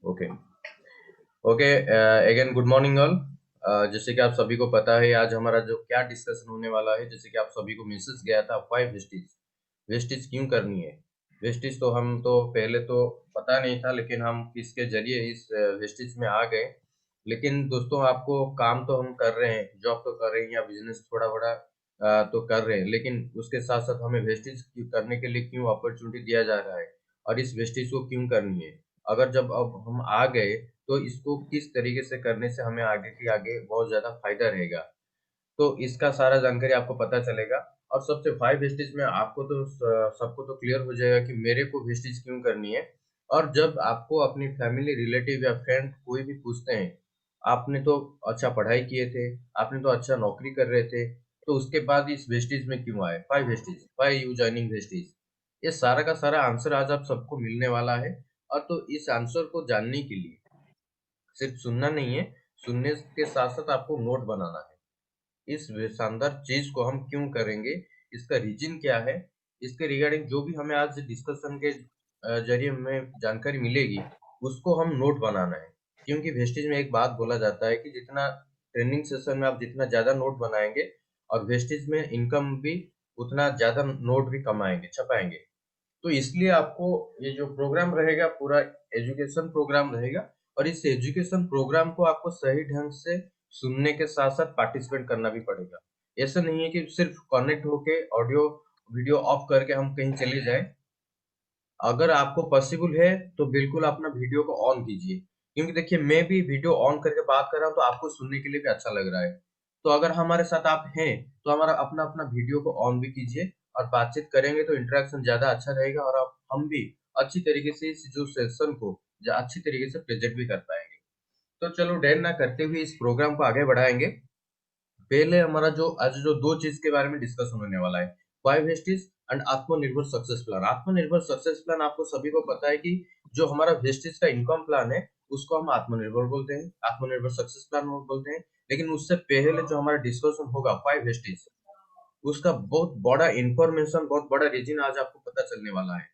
Okay okay. Again good morning all. जैसे कि आप सभी को पता है आज हमारा जो क्या डिस्कशन होने वाला है, जैसे कि आप सभी को मैसेज गया था वाई वेस्टेज। वेस्टेज क्यों करनी है? वेस्टेज तो हम तो पहले तो पता नहीं था, लेकिन हम किसके जरिए इस वेस्टेज में आ गए। लेकिन दोस्तों, आपको काम तो हम कर रहे हैं, जॉब तो कर रहे हैं या बिजनेस थोड़ा बड़ा तो कर रहे हैं, लेकिन उसके साथ साथ हमें वेस्टेज करने के लिए क्यों अपॉर्चुनिटी दिया जा रहा है और इस वेस्टेज को क्यों करनी है? अगर जब अब हम आ गए तो इसको किस तरीके से करने से हमें आगे की आगे बहुत ज्यादा फायदा रहेगा, तो इसका सारा जानकारी आपको पता चलेगा। और सबसे फाइव वेस्टेज में आपको तो सबको तो क्लियर हो जाएगा कि मेरे को वेस्टेज क्यों करनी है। और जब आपको अपनी फैमिली रिलेटिव या फ्रेंड कोई भी पूछते हैं, आपने तो अच्छा पढ़ाई किए थे, आपने तो अच्छा नौकरी कर रहे थे, तो उसके बाद इस वेस्टेज में क्यों आए? Five wastage, why you joining wastage? ये सारा का सारा आंसर आज आप सबको मिलने वाला है। और तो इस आंसर को जानने के लिए सिर्फ सुनना नहीं है, सुनने के साथ साथ आपको नोट बनाना है। इस शानदार चीज को हम क्यों करेंगे, इसका रीजन क्या है, इसके रिगार्डिंग जो भी हमें आज डिस्कशन के जरिए हमें जानकारी मिलेगी, उसको हम नोट बनाना है। क्योंकि वेस्टेज में एक बात बोला जाता है कि जितना ट्रेनिंग सेशन में आप जितना ज्यादा नोट बनाएंगे, और वेस्टेज में इनकम भी उतना ज्यादा नोट भी कमाएंगे, छपाएंगे। तो इसलिए आपको ये जो प्रोग्राम रहेगा पूरा एजुकेशन प्रोग्राम रहेगा, और इस एजुकेशन प्रोग्राम को आपको सही ढंग से सुनने के साथ साथ पार्टिसिपेट करना भी पड़ेगा। ऐसा नहीं है कि सिर्फ कनेक्ट होके ऑडियो वीडियो ऑफ करके हम कहीं चले जाएं। अगर आपको पॉसिबल है तो बिल्कुल अपना वीडियो को ऑन कीजिए, क्योंकि देखिए मैं भी वीडियो ऑन करके बात कर रहा हूँ तो आपको सुनने के लिए भी अच्छा लग रहा है। तो अगर हमारे साथ आप हैं तो हमारा अपना अपना वीडियो को ऑन भी कीजिए, और बातचीत करेंगे तो इंटरेक्शन ज्यादा अच्छा रहेगा, और आप हम भी अच्छी तरीके से इस जो सेशन को अच्छी तरीके से प्रेजेंट भी कर पाएंगे। तो चलो देर ना करते हुए इस प्रोग्राम को आगे बढ़ाएंगे। पहले हमारा जो आज जो दो चीज के बारे में डिस्कशन होने वाला है, वाई वेस्टेज एंड आत्मनिर्भर सक्सेस प्लान। आत्मनिर्भर सक्सेस प्लान आपको सभी को पता है कि जो हमारा वेस्टेज का इनकम प्लान है उसको हम आत्मनिर्भर बोलते हैं, आत्मनिर्भर सक्सेस प्लान बोलते हैं। लेकिन उससे पहले जो हमारा डिस्कशन होगा वाई वेस्टेज, उसका बहुत बड़ा इंफॉर्मेशन, बहुत बड़ा रीजन आज आपको पता चलने वाला है।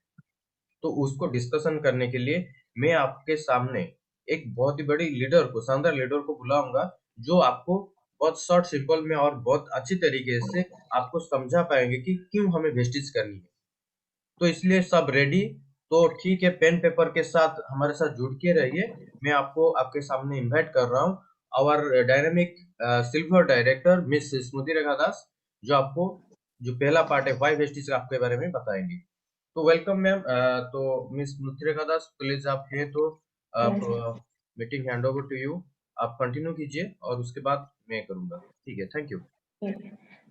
तो उसको डिस्कशन करने के लिए मैं आपके सामने एक बहुत ही बड़ी लीडर को, शानदार लीडर को बुलाऊंगा, जो आपको बहुत शॉर्ट सिंपल में और बहुत अच्छी तरीके से आपको समझा पाएंगे कि क्यों हमें वेस्टेज करनी है। तो इसलिए सब रेडी? तो ठीक है, पेन पेपर के साथ हमारे साथ जुड़ के रहिए। मैं आपको आपके सामने इनवाइट कर रहा हूँ our dynamic silver director miss Smriti Rekha Das, जो आपको जो पहला पार्ट है वाई वेस्टेज आपके बारे में बताएंगे। तो वेलकम मैम। तो मिस स्मृति रेखा दास, प्लीज आप हैं तो आप Yes. Meeting hand over to you. आप कंटिन्यू कीजिए और उसके बाद मैं करूंगा। ठीक है, thank you. Yes.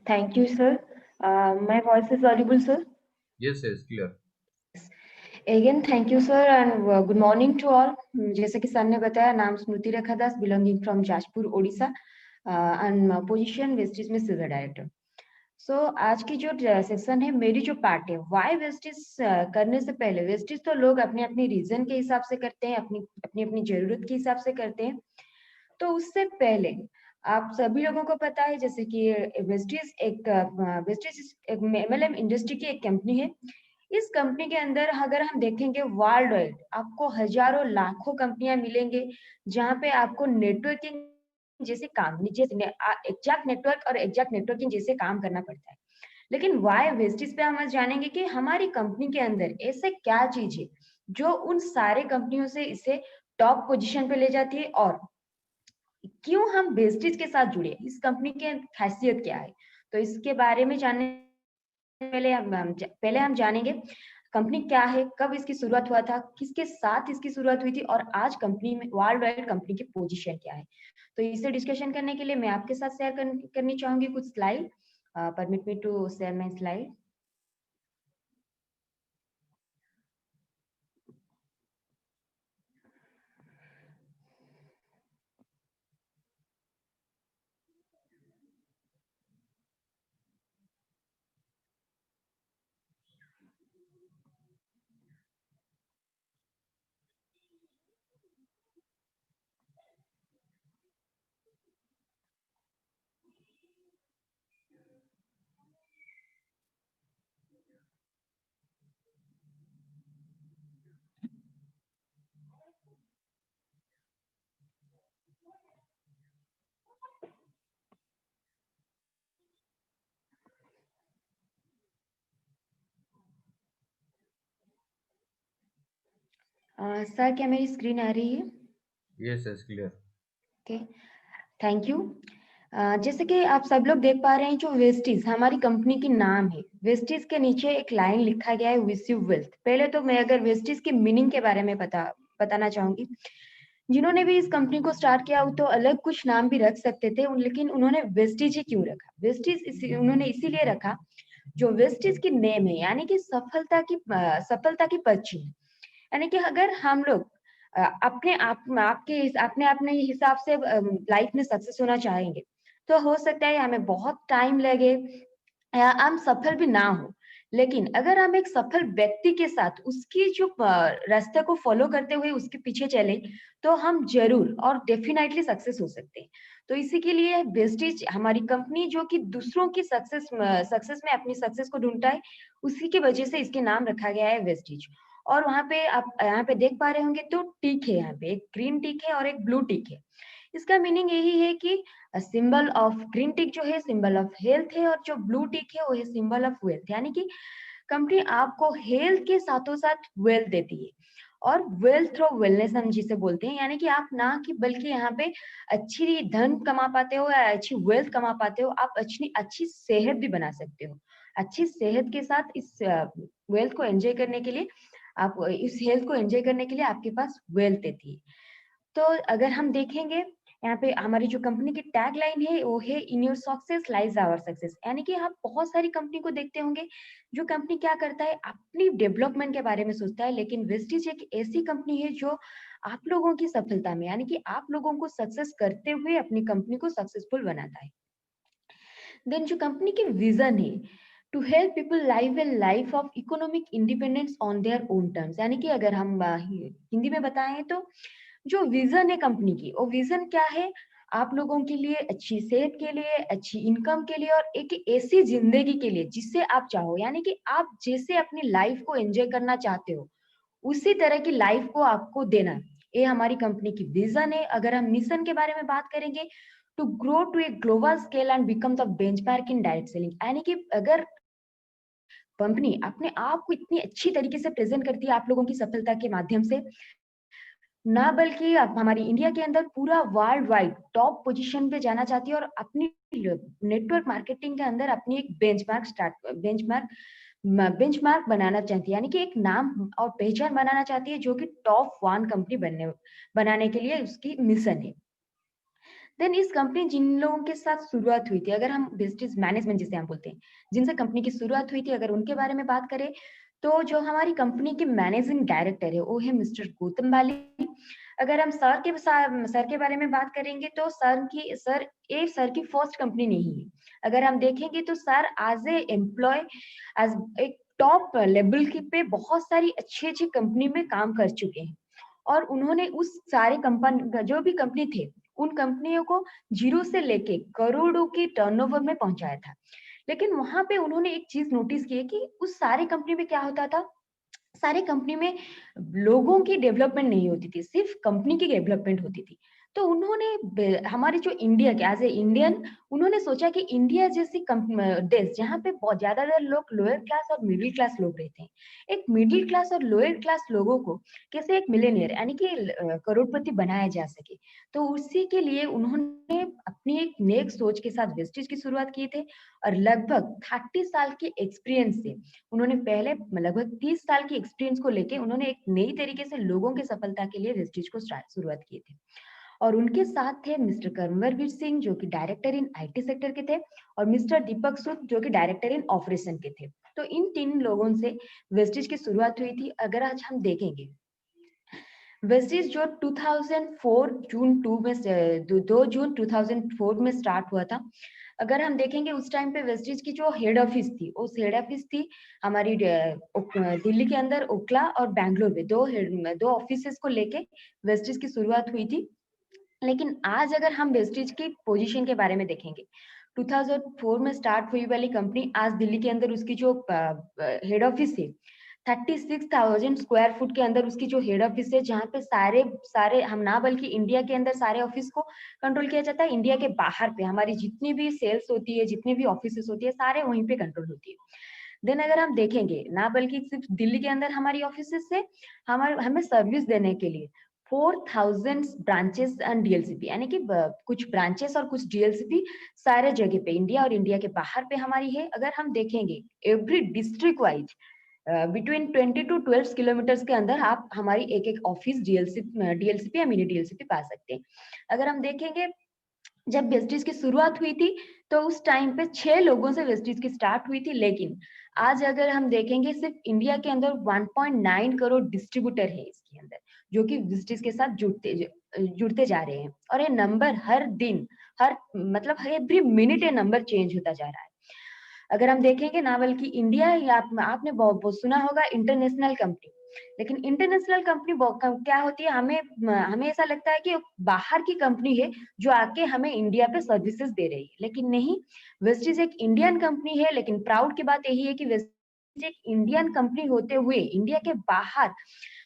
Thank you, sir. My voice is audible, sir. Yes yes, clear. Again, thank you, sir, and good morning to all. जैसे कि सर ने बताया, नाम स्मृति रेखा दास, belonging from Jajpur, Odisha, and position wastage में सिल्वर डायरेक्टर। सो आज की जो section है, मेरी जो पार्ट है, वाई वेस्टेज करने से पहले, वेस्टेज तो लोग अपने अपने रीजन के हिसाब से करते हैं, अपनी अपनी अपनी जरूरत के हिसाब से करते हैं। तो उससे पहले आप सभी लोगों को पता है जैसे कि वेस्टेज एक एमएलएम इंडस्ट्री की एक कंपनी है। इस कंपनी के अंदर अगर हम देखेंगे वर्ल्ड वाइड आपको हजारों लाखों कंपनियां मिलेंगे, जहां पे आपको नेटवर्किंग जैसे काम जैसे एग्जैक्ट नेटवर्क और एग्जैक्ट नेटवर्किंग जैसे काम करना पड़ता है। लेकिन वाई वेस्टेज पे हम आज जानेंगे कि हमारी कंपनी के अंदर ऐसे क्या चीज है जो उन सारे कंपनियों से इसे टॉप पोजीशन पे ले जाती है, और क्यों हम वेस्टेज के साथ जुड़े, इस कंपनी की खासियत क्या है। तो इसके बारे में जानने पहले हम जानेंगे कंपनी क्या है, कब इसकी शुरुआत हुआ था, किसके साथ इसकी शुरुआत हुई थी, और आज कंपनी में वर्ल्ड वाइड कंपनी की पोजीशन क्या है। तो इसे डिस्कशन करने के लिए मैं आपके साथ शेयर करनी चाहूंगी कुछ slide. Permit me to share my slide. Sir क्या मेरी स्क्रीन आ रही है? Yes yes clear. Okay, thank you. जैसे कि आप सब लोग देख पा रहे हैं, जो वेस्टीज हमारी कंपनी की नाम है, वेस्टीज के नीचे एक लाइन लिखा गया है, विश यू वेल्थ। पहले तो मैं अगर वेस्टीज की मीनिंग के बारे में बताना चाहूंगी। जिन्होंने भी इस कंपनी को स्टार्ट किया वो तो अलग कुछ नाम भी रख सकते थे, लेकिन उन्होंने वेस्टीज ही क्यों रखा? उन्होंने इसीलिए रखा, जो वेस्टीज की नेम है, यानी कि सफलता की पर्ची। यानी कि अगर हम लोग अपने अपने हिसाब से लाइफ में सक्सेस होना चाहेंगे, तो हो सकता है हमें बहुत टाइम लगे या हम सफल भी ना हो। लेकिन अगर हम एक सफल व्यक्ति के साथ उसकी जो रास्ते को फॉलो करते हुए उसके पीछे चले, तो हम जरूर और डेफिनेटली सक्सेस हो सकते हैं। तो इसी के लिए वेस्टेज हमारी कंपनी, जो कि दूसरों की सक्सेस में अपनी सक्सेस को ढूंढता है, उसी की वजह से इसके नाम रखा गया है वेस्टेज। और वहाँ पे आप यहाँ पे देख पा रहे होंगे, तो टिक है, यहाँ पे एक ग्रीन टिक है और एक ब्लू टिक है। इसका मीनिंग यही है कि सिंबल ऑफ ग्रीन टिक जो है सिंबल ऑफ हेल्थ है, और जो ब्लू टिक है वो है सिंबल ऑफ वेल्थ। यानी कि कंपनी आपको हेल्थ के साथों साथ वेल्थ देती है, और वेल्थ थ्रू वेलनेस हम जिसे बोलते हैं। यानी कि आप ना कि बल्कि यहाँ पे अच्छी धन कमा पाते हो या अच्छी वेल्थ कमा पाते हो, आप अच्छी अच्छी सेहत भी बना सकते हो। अच्छी सेहत के साथ इस वेल्थ को एंजॉय करने के लिए, आप इस हेल्थ को एंजॉय करने के लिए आपके पास वेल्थ देती है। तो अगर हम देखेंगे, यहाँ पे हमारी जो कंपनी की टैग लाइन है वो है, in your success lies our success. यानी कि आप बहुत सारी कंपनी को देखते होंगे, जो कंपनी क्या करता है, अपनी डेवलपमेंट के बारे में सोचता है, लेकिन वेस्टीज एक ऐसी कंपनी है जो आप लोगों की सफलता में, यानी कि आप लोगों को सक्सेस करते हुए अपनी कंपनी को सक्सेसफुल बनाता है। देन जो कंपनी की विजन है, to help people live a life of economic independence on their own terms. यानी कि अगर हम हिंदी में बताएं, तो जो विजन है कंपनी की, वो विजन क्या है, आप लोगों के लिए अच्छी सेहत के लिए, अच्छी इनकम के लिए, और एक ऐसी जिंदगी के लिए जिससे आप चाहो। यानी कि आप जैसे अपनी लाइफ को एंजॉय करना चाहते हो, उसी तरह की लाइफ को आपको देना, ये हमारी कंपनी की विजन है। अगर हम मिशन के बारे में बात करेंगे, to grow to a global scale and become the benchmark in direct selling. यानी कि अगर कंपनी अपने आप को इतनी अच्छी तरीके से प्रेजेंट करती है आप लोगों की सफलता के माध्यम से, ना बल्कि अब हमारी इंडिया के अंदर पूरा वर्ल्ड वाइड टॉप पोजीशन पे जाना चाहती है, और अपनी नेटवर्क मार्केटिंग के अंदर अपनी एक बेंचमार्क बनाना चाहती है। यानी कि एक नाम और पहचान बनाना चाहती है, जो कि टॉप वन कंपनी बनाने के लिए उसकी मिशन है। देन इस कंपनी जिन लोगों के साथ शुरुआत हुई थी, अगर हम बिजनेस मैनेजमेंट जिसे हम बोलते हैं, जिनसे कंपनी की शुरुआत हुई थी, अगर उनके बारे में बात करें, तो जो हमारी कंपनी के मैनेजिंग डायरेक्टर है वो है मिस्टर गौतम बाली। अगर हम सर के बारे में बात करेंगे, तो सर की फर्स्ट कंपनी नहीं है। अगर हम देखेंगे तो sir as a employ, as एक टॉप लेवल की पे बहुत सारी अच्छी अच्छी कंपनी में काम कर चुके हैं, और उन्होंने उस सारे कंपनी जो भी कंपनी थे, उन कंपनियों को जीरो से लेके करोड़ों की टर्नओवर में पहुंचाया था। लेकिन वहां पे उन्होंने एक चीज नोटिस की है कि उस सारे कंपनी में क्या होता था, सारे कंपनी में लोगों की डेवलपमेंट नहीं होती थी, सिर्फ कंपनी की डेवलपमेंट होती थी। तो हमारे जो इंडिया के एज ए इंडियन, उन्होंने सोचा कि इंडिया जैसी देश, जहाँ पे बहुत ज्यादातर लोग लोअर क्लास और मिडिल क्लास लोग रहते हैं, एक मिडिल क्लास और लोअर क्लास लोगों को कैसे एक मिलेनियर यानी कि करोड़पति बनाया जा सके। तो उसी के लिए उन्होंने अपनी एक नेक सोच के साथ वेस्टेज की शुरुआत की थे, और लगभग 30 साल के एक्सपीरियंस से उन्होंने पहले लगभग 30 साल की एक्सपीरियंस को लेके उन्होंने एक नई तरीके से लोगों की सफलता के लिए वेस्टेज को शुरुआत किए थे। और उनके साथ थे मिस्टर कर्मवीर सिंह, जो कि डायरेक्टर इन आईटी सेक्टर के थे, और मिस्टर दीपक सूद, जो कि डायरेक्टर इन ऑपरेशन के थे। तो इन तीन लोगों से वेस्टेज की शुरुआत हुई थी। अगर आज हम देखेंगे, वेस्टेज जो 2004 जून 2 में 2 जून 2004 में स्टार्ट हुआ था। अगर हम देखेंगे उस टाइम पे वेस्टेज की जो हेड ऑफिस थी, उस हेड ऑफिस थी हमारी दिल्ली के अंदर ओखला और बैंगलोर में, दो ऑफिसेस को लेके वेस्टेज की शुरुआत हुई थी। लेकिन आज अगर हम वेस्टेज की पोजीशन के बारे में देखेंगे, 2004 में स्टार्ट हुई वाली कंपनी आज दिल्ली के अंदर उसकी जो हेड ऑफिस है, 36,000 स्क्वायर फुट के अंदर उसकी जो हेड ऑफिस है, जहाँ पे सारे सारे हम ना बल्कि इंडिया के अंदर सारे ऑफिस को कंट्रोल किया जाता है, इंडिया के बाहर पे हमारी जितनी भी सेल्स होती है, जितनी भी ऑफिस होती है, सारे वहीं पे कंट्रोल होती है। देन अगर हम देखेंगे ना बल्कि सिर्फ दिल्ली के अंदर हमारी ऑफिसेस से हमें सर्विस देने के लिए 4000 ब्रांचेस एंड डीएलसीपी, यानी कि कुछ ब्रांचेस और कुछ डीएलसीपी सारे जगह पे इंडिया और इंडिया के बाहर पे हमारी है। अगर हम देखेंगे every district wise between 20 to 12 kilometres के अंदर आप हमारी एक एक ऑफिस डीएलसीपी या मिनी डीएलसीपी पा सकते हैं। अगर हम देखेंगे जब वेस्टीज की शुरुआत हुई थी तो उस टाइम पे 6 लोगों से वेस्टीज की स्टार्ट हुई थी, लेकिन आज अगर हम देखेंगे सिर्फ इंडिया के अंदर 1.9 करोड़ डिस्ट्रीब्यूटर है इसके अंदर, जो कि वेस्टीज के साथ जुड़ते जा रहे हैं। और ये नंबर हर दिन हर मतलब एवरी मिनट ये नंबर चेंज होता जा रहा है। अगर हम देखेंगे ना बल्कि इंडिया या आपने बहुत सुना होगा इंटरनेशनल कंपनी, लेकिन इंटरनेशनल कंपनी क्या होती है, हमें ऐसा लगता है कि बाहर की कंपनी है जो आके हमें इंडिया पे सर्विसेज दे रही है, लेकिन नहीं। वेस्टीज एक इंडियन कंपनी है, लेकिन प्राउड की बात यही है कि वेस्टीज एक इंडियन कंपनी होते हुए इंडिया के बाहर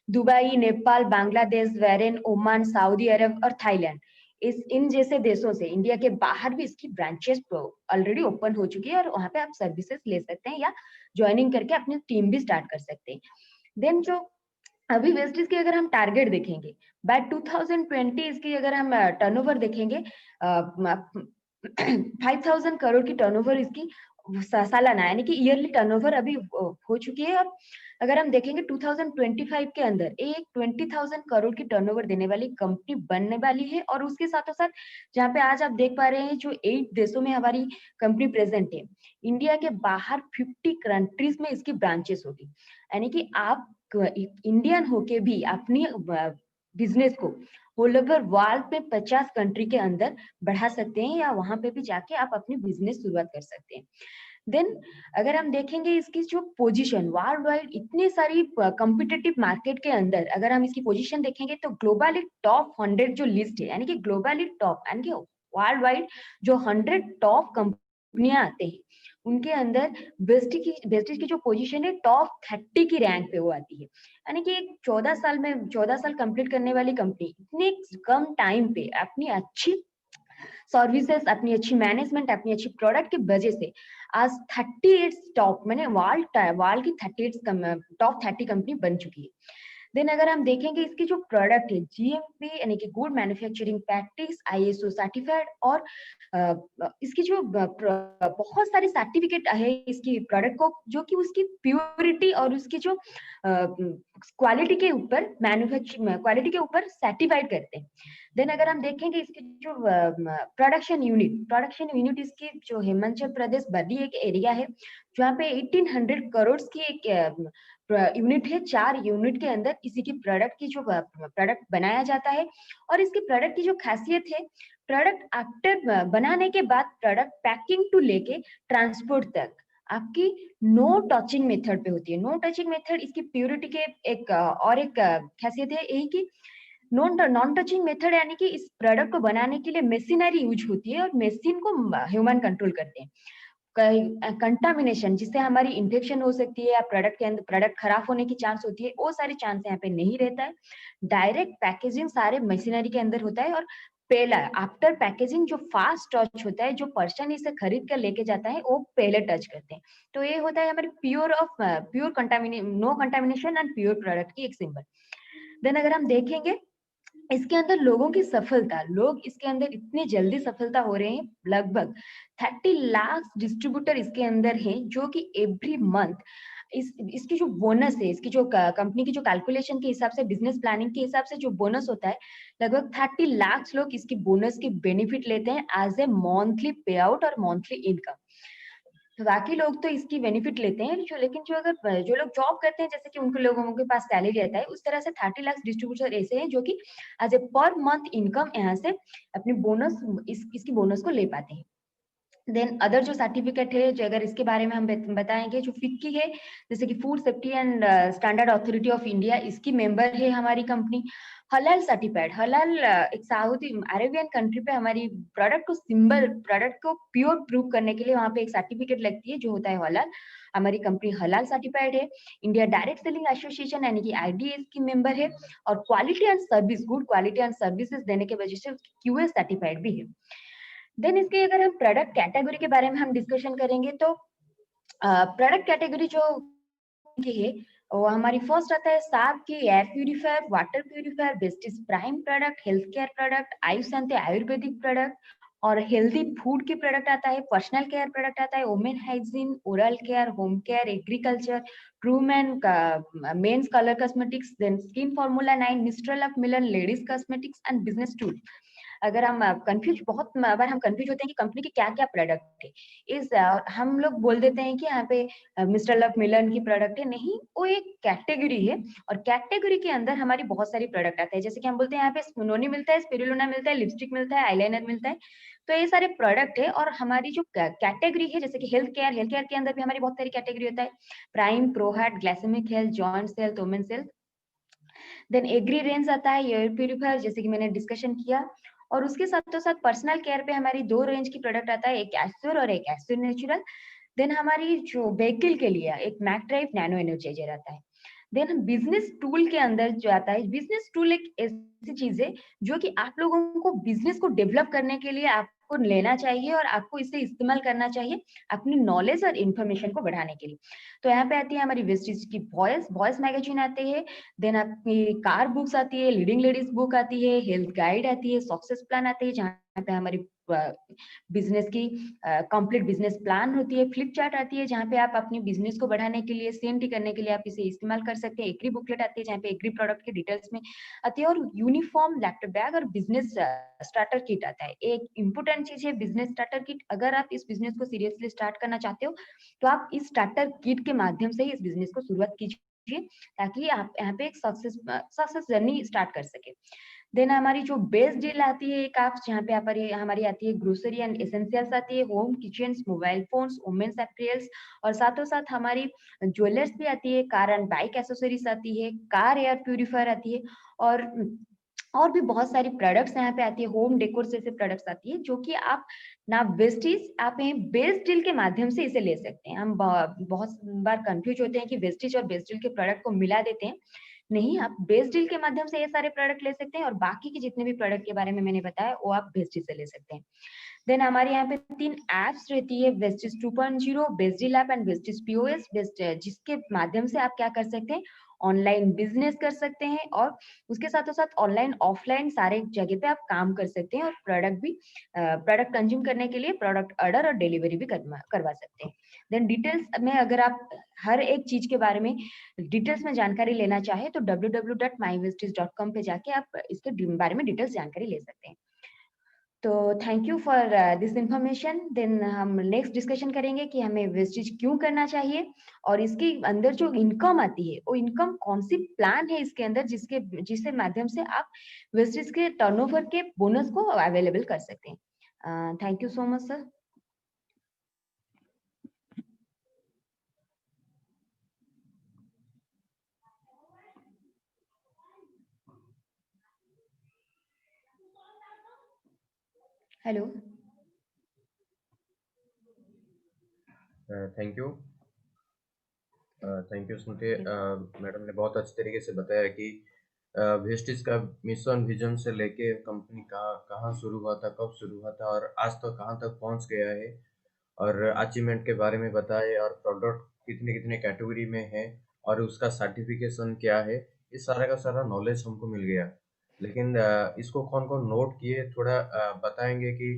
Dubai, Nepal, Bangladesh, Bahrain, Oman, Saudi Arabia और थाईलैंड, इस इन जैसे देशों से इंडिया के बाहर भी इसकी ब्रांचेस ऑलरेडी ओपन हो चुकी है और वहां पे आप सर्विसेज ले सकते हैं या ज्वाइनिंग करके अपनी टीम भी स्टार्ट कर सकते हैं। देन जो अभी वेस्टीज की अगर हम टारगेट देखेंगे बाय 2020, इसकी अगर हम टर्नओवर देखेंगे 5000 करोड़ की टर्नओवर इसकी सालाना, यानी कि ईयरली टर्नओवर अभी हो चुकी है। और अगर हम देखेंगे 2025 के अंदर एक 20,000 करोड़ की टर्नओवर देने वाली कंपनी बनने वाली है। और उसके साथों साथ जहाँ पे आज आप देख पा रहे हैं जो 8 देशों में हमारी कंपनी प्रेजेंट है, इंडिया के बाहर 50 कंट्रीज में इसकी ब्रांचेस होगी, यानी कि आप इंडियन होके भी अपनी बिजनेस को ऑल ओवर वर्ल्ड में 50 कंट्री के अंदर बढ़ा सकते हैं या वहां पे भी जाके आप अपनी बिजनेस शुरुआत कर सकते हैं। देन अगर हम देखेंगे इसकी जो पोजीशन वर्ल्ड वाइड इतनी सारी कॉम्पिटिटिव मार्केट के अंदर, अगर हम इसकी पोजीशन देखेंगे तो ग्लोबली टॉप 100 जो लिस्ट है, यानी कि ग्लोबली टॉप यानी कि वर्ल्ड वाइड जो 100 टॉप कंपनियां आते हैं उनके अंदर वेस्टिज की जो पोजीशन है टॉप 30 की रैंक पे वो आती है। यानी कि एक 14 साल कंप्लीट करने वाली कंपनी इतने कम टाइम पे अपनी अच्छी सर्विसेज, अपनी अच्छी मैनेजमेंट, अपनी अच्छी प्रोडक्ट की वजह से आज 38 टॉप मैंने वर्ल्ड की 38 टॉप 30 कंपनी बन चुकी है। देन अगर हम देखेंगे इसकी जो प्रोडक्ट है जीएमपी यानी कि good manufacturing practice, ISO certified, और इसकी जो बहुत सारे सर्टिफिकेट है इसकी प्रोडक्ट को, जो कि उसकी प्योरिटी और उसकी जो क्वालिटी के ऊपर मैन्युफैक्चरिंग क्वालिटी के ऊपर सर्टिफाइड करते हैं। देन अगर हम देखेंगे इसकी जो प्रोडक्शन यूनिट इसकी जो हिमाचल प्रदेश बद्दी एक एरिया है जहाँ पे 1800 करोड़ की एक यूनिट है। 4 यूनिट के अंदर इसी की प्रोडक्ट की जो प्रोडक्ट बनाया जाता है। और इसकी प्रोडक्ट की जो खासियत है, प्रोडक्ट आफ्टर बनाने के बाद प्रोडक्ट पैकिंग टू लेके ट्रांसपोर्ट तक आपकी नो टचिंग मेथड पे होती है। नो टचिंग मेथड इसकी प्योरिटी के एक और एक खासियत है यही कि नॉन टचिंग मेथड, यानी कि इस प्रोडक्ट को बनाने के लिए मशीनरी यूज होती है और मशीन को ह्यूमन कंट्रोल करते हैं। कंटामिनेशन जिससे हमारी इन्फेक्शन हो सकती है या प्रोडक्ट के अंदर प्रोडक्ट खराब होने की चांस होती है, वो सारे चांस यहाँ पे नहीं रहता है। डायरेक्ट पैकेजिंग सारे मशीनरी के अंदर होता है। और पहला आफ्टर पैकेजिंग जो फास्ट टच होता है, जो पर्सन इसे खरीद कर लेके जाता है वो पहले टच करते हैं। तो ये होता है हमारे pure no contamination and pure product की एक सिंबल। देन अगर हम देखेंगे इसके अंदर लोगों की सफलता, लोग इसके अंदर इतनी जल्दी सफलता हो रहे हैं, लगभग 30 लाख डिस्ट्रीब्यूटर इसके अंदर हैं जो कि एवरी मंथ इसकी जो बोनस है, इसकी जो कंपनी की जो कैलकुलेशन के हिसाब से, बिजनेस प्लानिंग के हिसाब से जो बोनस होता है, लगभग 30 लाख लोग इसकी बोनस की बेनिफिट लेते हैं एज ए मंथली पे आउट और मंथली इनकम। तो बाकी लोग तो इसकी बेनिफिट लेते हैं लेकिन जो लोग जॉब करते हैं, जैसे कि उनके लोगों के पास सैलरी रहता है, उस तरह से 30 लाख डिस्ट्रीब्यूटर ऐसे हैं जो कि as a per month income यहाँ से अपनी बोनस इसकी बोनस को ले पाते हैं। देन अदर जो सर्टिफिकेट है, जो अगर इसके बारे में हम बताएंगे, जो फिक्की है, जैसे कि food safety and standard authority of India, इसकी मेंबर है हमारी कंपनी। हलाल सर्टिफाइड, हलाल एक सऊदी अरेबियन कंट्री पे हमारी प्रोडक्ट को प्योर प्रूव करने के लिए वहां पे एक सर्टिफिकेट लगती है जो होता है हलाल। हमारी कंपनी हलाल सर्टिफाइड है। इंडिया डायरेक्ट सेलिंग एसोसिएशन यानी कि आईडीएस की मेंबर है। और quality and service, good quality and services देने के वजह से क्यूएस सर्टिफाइड भी है। देन इसके अगर हम प्रोडक्ट कैटेगरी के बारे में हम डिस्कशन करेंगे तो प्रोडक्ट कैटेगरी जो की है वो हमारी फर्स्ट आता है साब की air purifier, water purifier, Vestige prime product, health care product, Ayush अंते आयुर्वेदिक प्रोडक्ट और हेल्दी फूड की प्रोडक्ट आता है, पर्सनल केयर प्रोडक्ट आता है, women hygiene, oral care, home care, agriculture, Truman का men's colour cosmetics, then skin formula 9, Mistral of Milan, ladies cosmetics and business tool. अगर हम कंफ्यूज बहुत बार हम कंफ्यूज होते हैं कि कंपनी के क्या-क्या प्रोडक्ट है। हम लोग बोल देते हैं कि यहाँ पे मिस्टर लव मिलन की प्रोडक्ट है, नहीं वो एक कैटेगरी है और कैटेगरी के अंदर हमारी बहुत सारी प्रोडक्ट आते हैं। जैसे कि हम बोलते हैं यहाँ पे स्नोनी मिलता है, स्पिरुलिना मिलता है, लिपस्टिक मिलता है, आईलाइनर मिलता है। तो ये सारे प्रोडक्ट है और हमारी जो कैटेगरी है जैसे कि हेल्थ केयर के अंदर भी हमारी बहुत सारी कैटेगरी होता है। प्राइम, प्रोहैट, glycemic health, joints health, women's health. Then agri range आता है, एयर प्यूरिफायर जैसे कि मैंने डिस्कशन किया और उसके साथ पर्सनल केयर पे हमारी 2 रेंज की प्रोडक्ट आता है, एक एस्योर और एक एस्योर नेचुरल। देन हमारी जो व्हीकल के लिए एक मैक ड्राइव नैनो एनर्जाइजर आता है। देन बिजनेस टूल के अंदर जो आता है, बिजनेस टूल एक ऐसी चीज है जो कि आप लोगों को बिजनेस को डेवलप करने के लिए आपको लेना चाहिए और आपको इसे इस्तेमाल करना चाहिए अपनी नॉलेज और इन्फॉर्मेशन को बढ़ाने के लिए। तो यहाँ पे आती है हमारी वेस्टिज की वॉइस वॉइस मैगजीन आते हैं। देन आपकी कार बुक्स आती है, लीडिंग लेडीज बुक आती है, हेल्थ गाइड आती है, सक्सेस प्लान आती है जहाँ पे हमारी बिजनेस की कंप्लीट बिजनेस प्लान होती है, फ्लिप चार्ट आती है जहाँ पे आप अपनी बिजनेस को बढ़ाने के लिए सीएमटी करने के लिए आप इसे इस्तेमाल कर सकते हैं। एग्री बुकलेट आती है जहाँ पे एग्री प्रोडक्ट के डिटेल्स में आती है और यूनिफॉर्म लैपटॉप बैग और बिजनेस स्टार्टर किट आता है। एक इंपॉर्टेंट चीज है बिजनेस स्टार्टर किट। अगर आप इस बिजनेस को सीरियसली स्टार्ट करना चाहते हो तो आप इस स्टार्टर किट के माध्यम से ही इस बिजनेस को शुरुआत कीजिए ताकि आप यहाँ पे एक सक्सेस जर्नी स्टार्ट कर सके। देन हमारी जो बेस्ट डील आती है एक आप जहाँ पे हमारी आती है ग्रोसरी एंड एसेंशियल्स आती है, home kitchen, mobile phones, women's apparels और साथों साथ हमारी ज्वेलर्स भी आती है, कार एंड बाइक एसेसरीज आती है, कार एयर प्यूरिफायर आती है और और भी बहुत सारी प्रोडक्ट्स यहाँ पे आती है, होम डेकोर जैसे प्रोडक्ट्स आती है जो कि आप ना वेस्टीज आप बेस्ट डील के माध्यम से इसे ले सकते हैं। हम बहुत बार कंफ्यूज होते हैं कि वेस्टीज और बेस्ट डील के प्रोडक्ट को मिला देते हैं। नहीं, आप बेस्ट डील के माध्यम से ये सारे प्रोडक्ट ले सकते हैं और बाकी के जितने भी प्रोडक्ट के बारे में मैंने बताया वो आप बेस्ट डील से ले सकते हैं। देन हमारे यहाँ पे 3 एप्स रहती है, Vestige 2.0, best deal app and Vestige POS best, जिसके माध्यम से आप क्या कर सकते हैं, ऑनलाइन बिजनेस कर सकते हैं और उसके साथ ऑनलाइन ऑफलाइन सारे जगह पे आप काम कर सकते हैं और प्रोडक्ट कंज्यूम करने के लिए प्रोडक्ट ऑर्डर और डिलीवरी भी करवा सकते हैं। देन डिटेल्स में अगर आप हर एक चीज के बारे में डिटेल्स में जानकारी लेना चाहे तो www.mywesties.com पे जाके आप इसके बारे में डिटेल्स जानकारी ले सकते हैं। तो thank you for this information. Then हम नेक्स्ट डिस्कशन करेंगे कि हमें वेस्टेज क्यों करना चाहिए और इसके अंदर जो इनकम आती है वो इनकम कौन सी प्लान है इसके अंदर जिसके माध्यम से आप वेस्टेज के टर्नओवर के बोनस को अवेलेबल कर सकते हैं। Thank you so much sir. Hello. Thank you. Thank you Smriti. Madam ने बहुत अच्छे तरीके से बताया कि वेस्टिज का मिशन विजन से लेके कंपनी कहाँ कहाँ शुरू हुआ था, कब शुरू हुआ था और आज तक कहाँ तक पहुँच गया है और अचीवमेंट के बारे में बताए और प्रोडक्ट कितने कितने कैटेगरी में है और उसका सर्टिफिकेशन क्या है, इस सारा का सारा नॉलेज हमको मिल गया। लेकिन इसको कौन कौन नोट किए, थोड़ा बताएंगे कि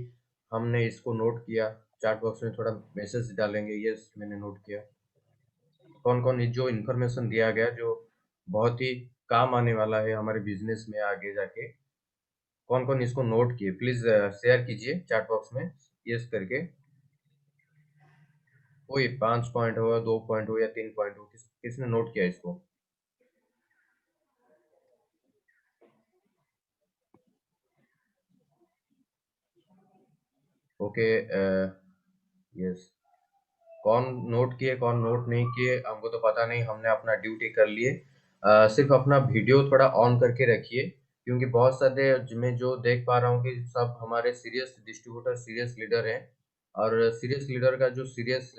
हमने इसको नोट किया। चैट बॉक्स में थोड़ा मैसेज डालेंगे, यस मैंने नोट किया। कौन कौन जो इन्फॉर्मेशन दिया गया जो बहुत ही काम आने वाला है हमारे बिजनेस में आगे जाके, कौन कौन इसको नोट किए, प्लीज शेयर कीजिए चैट बॉक्स में यस करके। कोई 5 पॉइंट हो, 2 पॉइंट हो या 3 पॉइंट हो, किसने नोट किया इसको? ओके। यस। कौन नोट किए कौन नोट नहीं किए हमको तो पता नहीं, हमने अपना ड्यूटी कर लिए। सिर्फ अपना वीडियो थोड़ा ऑन करके रखिए क्योंकि बहुत सारे मैं जो देख पा रहा हूँ कि सब हमारे सीरियस डिस्ट्रीब्यूटर सीरियस लीडर हैं और सीरियस लीडर का जो सीरियस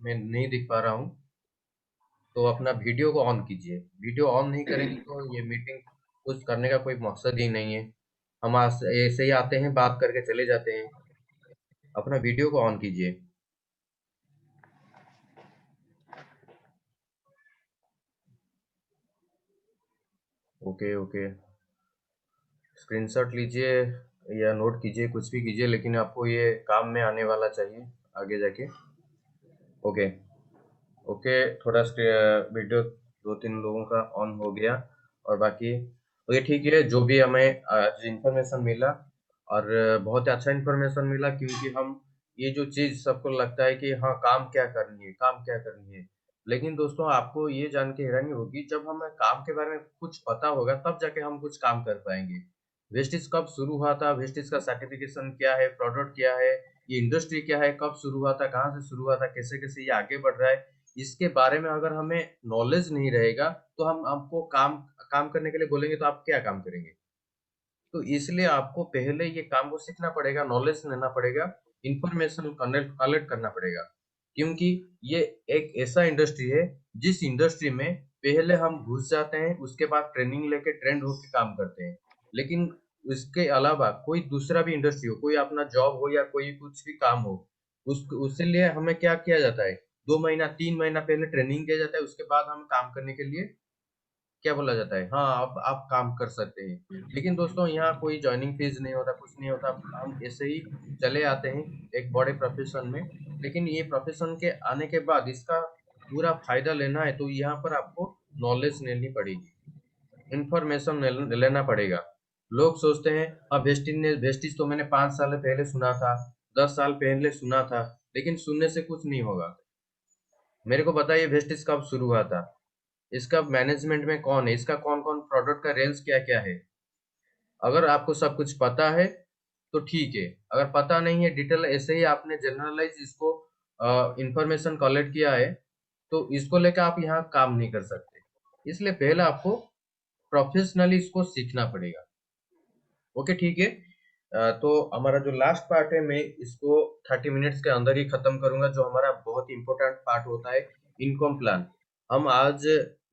मैं नहीं दिख पा रहा हूँ। तो अपना वीडियो को ऑन कीजिए। वीडियो ऑन नहीं करेंगे तो ये मीटिंग कुछ करने का कोई मकसद ही नहीं है। हम ऐसे ही आते हैं, बात करके चले जाते हैं। अपना वीडियो को ऑन कीजिए। ओके ओके, स्क्रीनशॉट लीजिए या नोट कीजिए, कुछ भी कीजिए, लेकिन आपको ये काम में आने वाला चाहिए आगे जाके। ओके ओके, थोड़ा वीडियो 2-3 लोगों का ऑन हो गया और बाकी ओके ठीक है। जो भी हमें आज इंफॉर्मेशन मिला और बहुत अच्छा इंफॉर्मेशन मिला, क्योंकि हम ये जो चीज़ सबको लगता है कि हाँ, काम क्या करनी है, काम क्या करनी है। लेकिन दोस्तों आपको ये जान के हैरानी होगी, जब हमें काम के बारे में कुछ पता होगा तब जाके हम कुछ काम कर पाएँगे। वेस्टेज कब शुरू हुआ था, वेस्टेज का सर्टिफिकेशन क्या है, प्रोडक्ट क्या है, ये इंडस्ट्री क्या है, कब शुरू हुआ था, कहाँ से शुरू हुआ था, कैसे-कैसे ये आगे बढ़ रहा है, इसके बारे में अगर हमें नॉलेज नहीं रहेगा, तो हम आपको काम काम करने के लिए बोलेंगे तो आप क्या काम करेंगे? तो इसलिए आपको पहले ये काम को सीखना पड़ेगा, नॉलेज लेना पड़ेगा, इन्फॉर्मेशन कनेक्ट कलेक्ट करना पड़ेगा। क्योंकि ये एक ऐसा इंडस्ट्री है, जिस इंडस्ट्री में पहले हम घुस जाते हैं, उसके बाद ट्रेनिंग लेके ट्रेंड होके काम करते हैं। लेकिन इसके अलावा कोई दूसरा भी इंडस्ट्री हो, कोई अपना जॉब हो या कोई कुछ भी काम हो, उसके लिए हमें क्या किया जाता है, 2 महीना, 3 महीना पहले ट्रेनिंग दिया जाता है, उसके बाद हम काम करने के लिए क्या बोला जाता है? हाँ, अब आप काम कर सकते हैं। लेकिन दोस्तों यहाँ कोई जॉइनिंग फ़ीस नहीं होता, कुछ नहीं होता। हम ऐसे ही चले आते हैं एक बड़े प्रोफ़ेशन में। लेकिन ये प्रोफ़ेशन के आने के बाद इसका पूरा फ़ायदा लेना है तो यहाँ पर आपको नॉलेज लेनी पड़ेगी, इन्फॉर्मेशन लेना पड़ेगा। लोग सोचते हैं वेस्टीज तो मैंने 5 साल पहले सुना था, 10 साल पहले सुना था, लेकिन सुनने से कुछ नहीं होगा। मेरे को बताइए वेस्टीज कब शुरू हुआ था? इसका मैनेजमेंट में कौन है? इसका कौन-कौन प्रोडक्ट का रेंज क्या-क्या है? अगर आपको सब कुछ पता है, तो ठीक है। अगर पता नहीं है डिटेल ऐसे ही आपने जनरलाइज़ इसको इन्फॉर्मेशन कलेक्ट किया है, तो इसको लेके आप यहाँ काम नहीं कर सकते। इसलिए पहले आपको प्रोफ़ेशनली इसको सीखना पड़ेगा। ओके ठीक है। तो हमारा जो लास्ट पार्ट है मैं इसको 30 मिनट्स के अंदर ही खत्म करूँगा, जो हमारा बहुत इम्पोर्टेंट पार्ट होता है इनकम प्लान। हम आज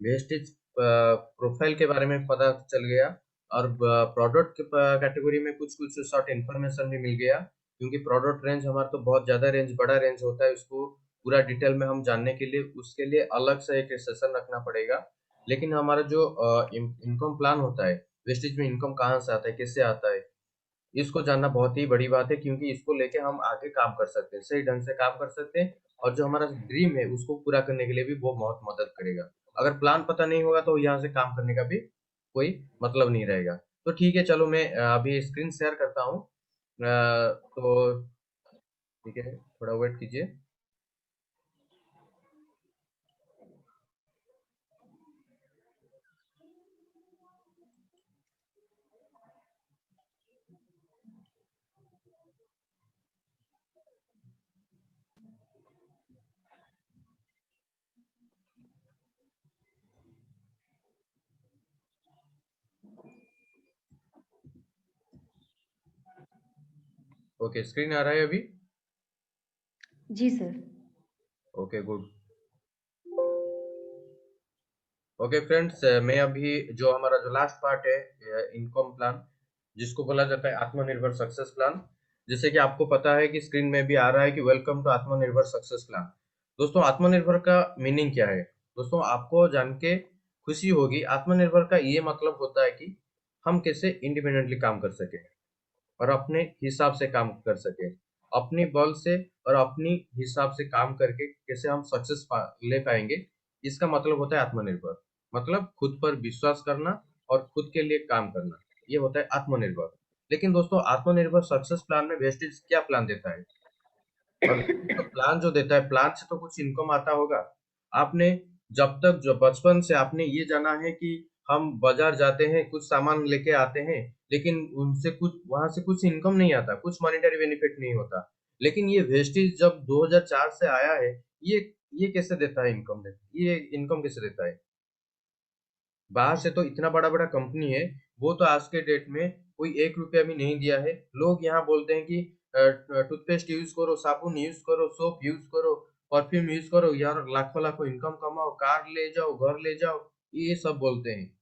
वेस्टेज प्रोफाइल के बारे में पता चल गया और प्रोडक्ट के कैटेगरी में कुछ-कुछ शॉर्ट इन्फॉर्मेशन भी मिल गया, क्योंकि प्रोडक्ट रेंज हमारा तो बहुत ज़्यादा रेंज बड़ा रेंज होता है, उसको पूरा डिटेल में हम जानने के लिए उसके लिए अलग से एक सेशन रखना पड़ेगा। लेकिन हमारा जो इनकम प्लान होता है, वेस्टेज में इनकम कहाँ से आता है, कैसे आता है, इसको जानना बहुत ही बड़ी बात है, क्योंकि इसको लेके हम आगे काम कर सकते हैं, सही ढंग से काम कर सकते हैं और जो हमारा ड्रीम है उसको पूरा करने के लिए भी वो बहुत मदद करेगा। अगर प्लान पता नहीं होगा तो यहाँ से काम करने का भी कोई मतलब नहीं रहेगा। तो ठीक है, चलो मैं अभी स्क्रीन शेयर करता हूँ। तो ठीक है, थोड़ा वेट कीजिए। ओके, स्क्रीन आ रहा है अभी? जी sir. Okay, good. Okay friends, मैं अभी जो हमारा जो लास्ट पार्ट है इनकम प्लान, जिसको बोला जाता है आत्मनिर्भर सक्सेस प्लान, जैसे कि आपको पता है कि स्क्रीन में भी आ रहा है कि वेलकम टू आत्मनिर्भर सक्सेस प्लान। दोस्तों आत्मनिर्भर का मीनिंग क्या है? दोस्तों आपको जान के खुशी होगी, आत्मनिर्भर का ये मतलब होता है कि हम कैसे इंडिपेंडेंटली काम कर सके और अपने हिसाब से काम कर सके, अपने बल से और अपनी हिसाब से काम करके कैसे हम ले पाएंगे, इसका मतलब होता है आत्मनिर्भर। मतलब खुद पर विश्वास करना और खुद के लिए काम करना, ये होता है आत्मनिर्भर। लेकिन दोस्तों आत्मनिर्भर सक्सेस प्लान में वेस्टेज क्या प्लान देता है? और तो प्लान जो देता है, प्लान से तो कुछ इनकम आता होगा। आपने जब तक जो बचपन से आपने ये जाना है कि हम बाजार जाते हैं, कुछ सामान लेके आते हैं, लेकिन उनसे कुछ वहाँ से कुछ इनकम नहीं आता, कुछ मॉनेटरी बेनिफिट नहीं होता। लेकिन ये वेस्टेज जब 2004 से आया है, ये कैसे देता है इनकम ये इनकम कैसे देता है? बाहर से तो इतना बड़ा-बड़ा कंपनी है, वो तो आज के डेट में कोई ₹1 भी नहीं दिया है। लोग यहाँ बोलते हैं कि टूथपेस्ट यूज़ करो, साबुन यूज़ करो, सोप यूज़ करो, परफ्यूम यूज़ करो, यार लाखों-लाखों इनकम कमाओ, कार ले जाओ, घर ले जाओ, ये सब बोलते हैं।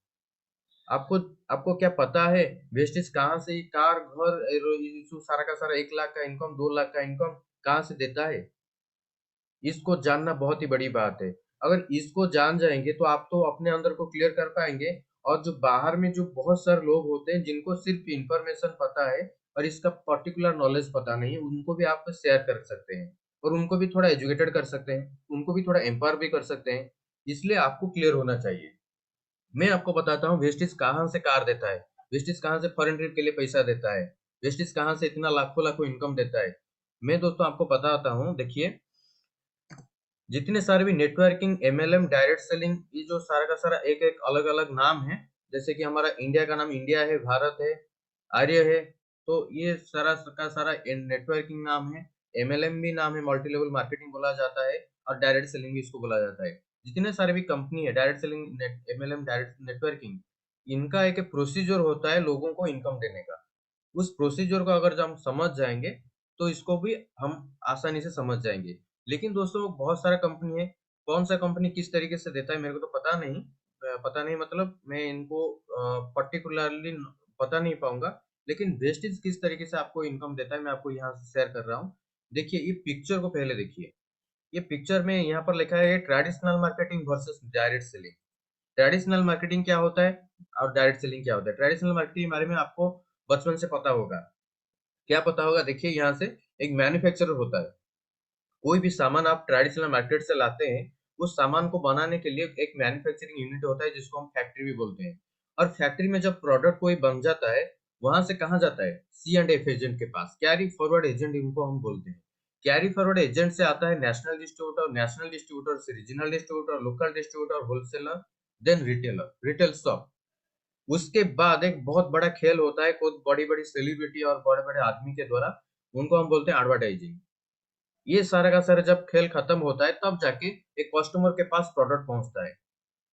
आपको आपको क्या पता है वेस्टेज कहाँ से ये कार, घर सारा का सारा 1 लाख का इनकम, 2 लाख का इनकम कहाँ से देता है? इसको जानना बहुत ही बड़ी बात है। अगर इसको जान जाएँगे तो आप तो अपने अंदर को क्लियर कर पाएँगे और जो बाहर में जो बहुत सारे लोग होते हैं जिनको सिर्फ इंफॉर्मेशन पता है और इसका पर्टिकुलर नॉलेज पता नहीं है, उनको भी आप शेयर कर सकते हैं और उनको भी थोड़ा एजुकेटेड कर सकते हैं, उनको भी थोड़ा एम्पावर भी कर सकते हैं। इसलिए आपको क्लियर होना चाहिए। मैं आपको बताता हूँ वेस्टिज कहाँ से कार देता है, वेस्टिज कहाँ से फॉरेन ट्रिप के लिए पैसा देता है, वेस्टिज कहाँ से इतना लाखों लाखों इनकम देता है। मैं दोस्तों आपको बताता हूँ, देखिए जितने सारे भी नेटवर्किंग, एमएलएम, डायरेक्ट सेलिंग, ये जो सारा का सारा एक एक अलग अलग नाम है। जैसे कि हमारा इंडिया का नाम इंडिया है, भारत है, आर्य है, तो ये सारा का सारा नेटवर्किंग नाम है। एमएलएम भी नाम है, मल्टी लेवल मार्केटिंग बोला जाता है, और डायरेक्ट सेलिंग भी इसको बोला जाता है। जितने सारे भी कंपनी है, direct selling, MLM, direct networking, इनका एक प्रोसीजर होता है लोगों को इनकम देने का। उस प्रोसीजर को अगर जब हम समझ जाएंगे तो इसको भी हम आसानी से समझ जाएंगे। लेकिन दोस्तों बहुत सारा कंपनी है, कौन सा कंपनी किस तरीके से देता है मेरे को तो पता नहीं। पता नहीं मतलब मैं इनको पर्टिकुलरली पता नहीं पाऊंगा। लेकिन वेस्टेज किस तरीके से आपको इनकम देता है मैं आपको यहाँ से शेयर कर रहा हूँ। देखिए ये पिक्चर को पहले देखिए। ये पिक्चर में यहाँ पर लिखा है traditional marketing versus direct selling. Traditional marketing क्या होता है और डायरेक्ट सेलिंग क्या होता है। ट्रेडिशनल मार्केटिंग के बारे में आपको बचपन से पता होगा। क्या पता होगा, देखिए यहाँ से एक मैन्युफैक्चरर होता है। कोई भी सामान आप ट्रेडिशनल मार्केट से लाते हैं, उस सामान को बनाने के लिए एक मैन्युफैक्चरिंग यूनिट होता है जिसको हम फैक्ट्री भी बोलते हैं। और फैक्ट्री में जब प्रोडक्ट कोई बन जाता है, वहां से कहाँ जाता है, सी एंड एफ एजेंट के पास, कैरी फॉरवर्ड एजेंट इनको हम बोलते हैं। कैरी फॉरवर्ड एजेंट से आता है नेशनल डिस्ट्रीब्यूटर से regional distributor, local distributor, wholesaler, then retailer, retail shop. उसके बाद एक बहुत बड़ा खेल होता है, बहुत बड़ी बड़ी सेलिब्रिटी और बड़े बड़े आदमी के द्वारा, उनको हम बोलते हैं एडवर्टाइजिंग। ये सारा का सारा जब खेल खत्म होता है तब जाके एक कस्टमर के पास प्रोडक्ट पहुंचता है।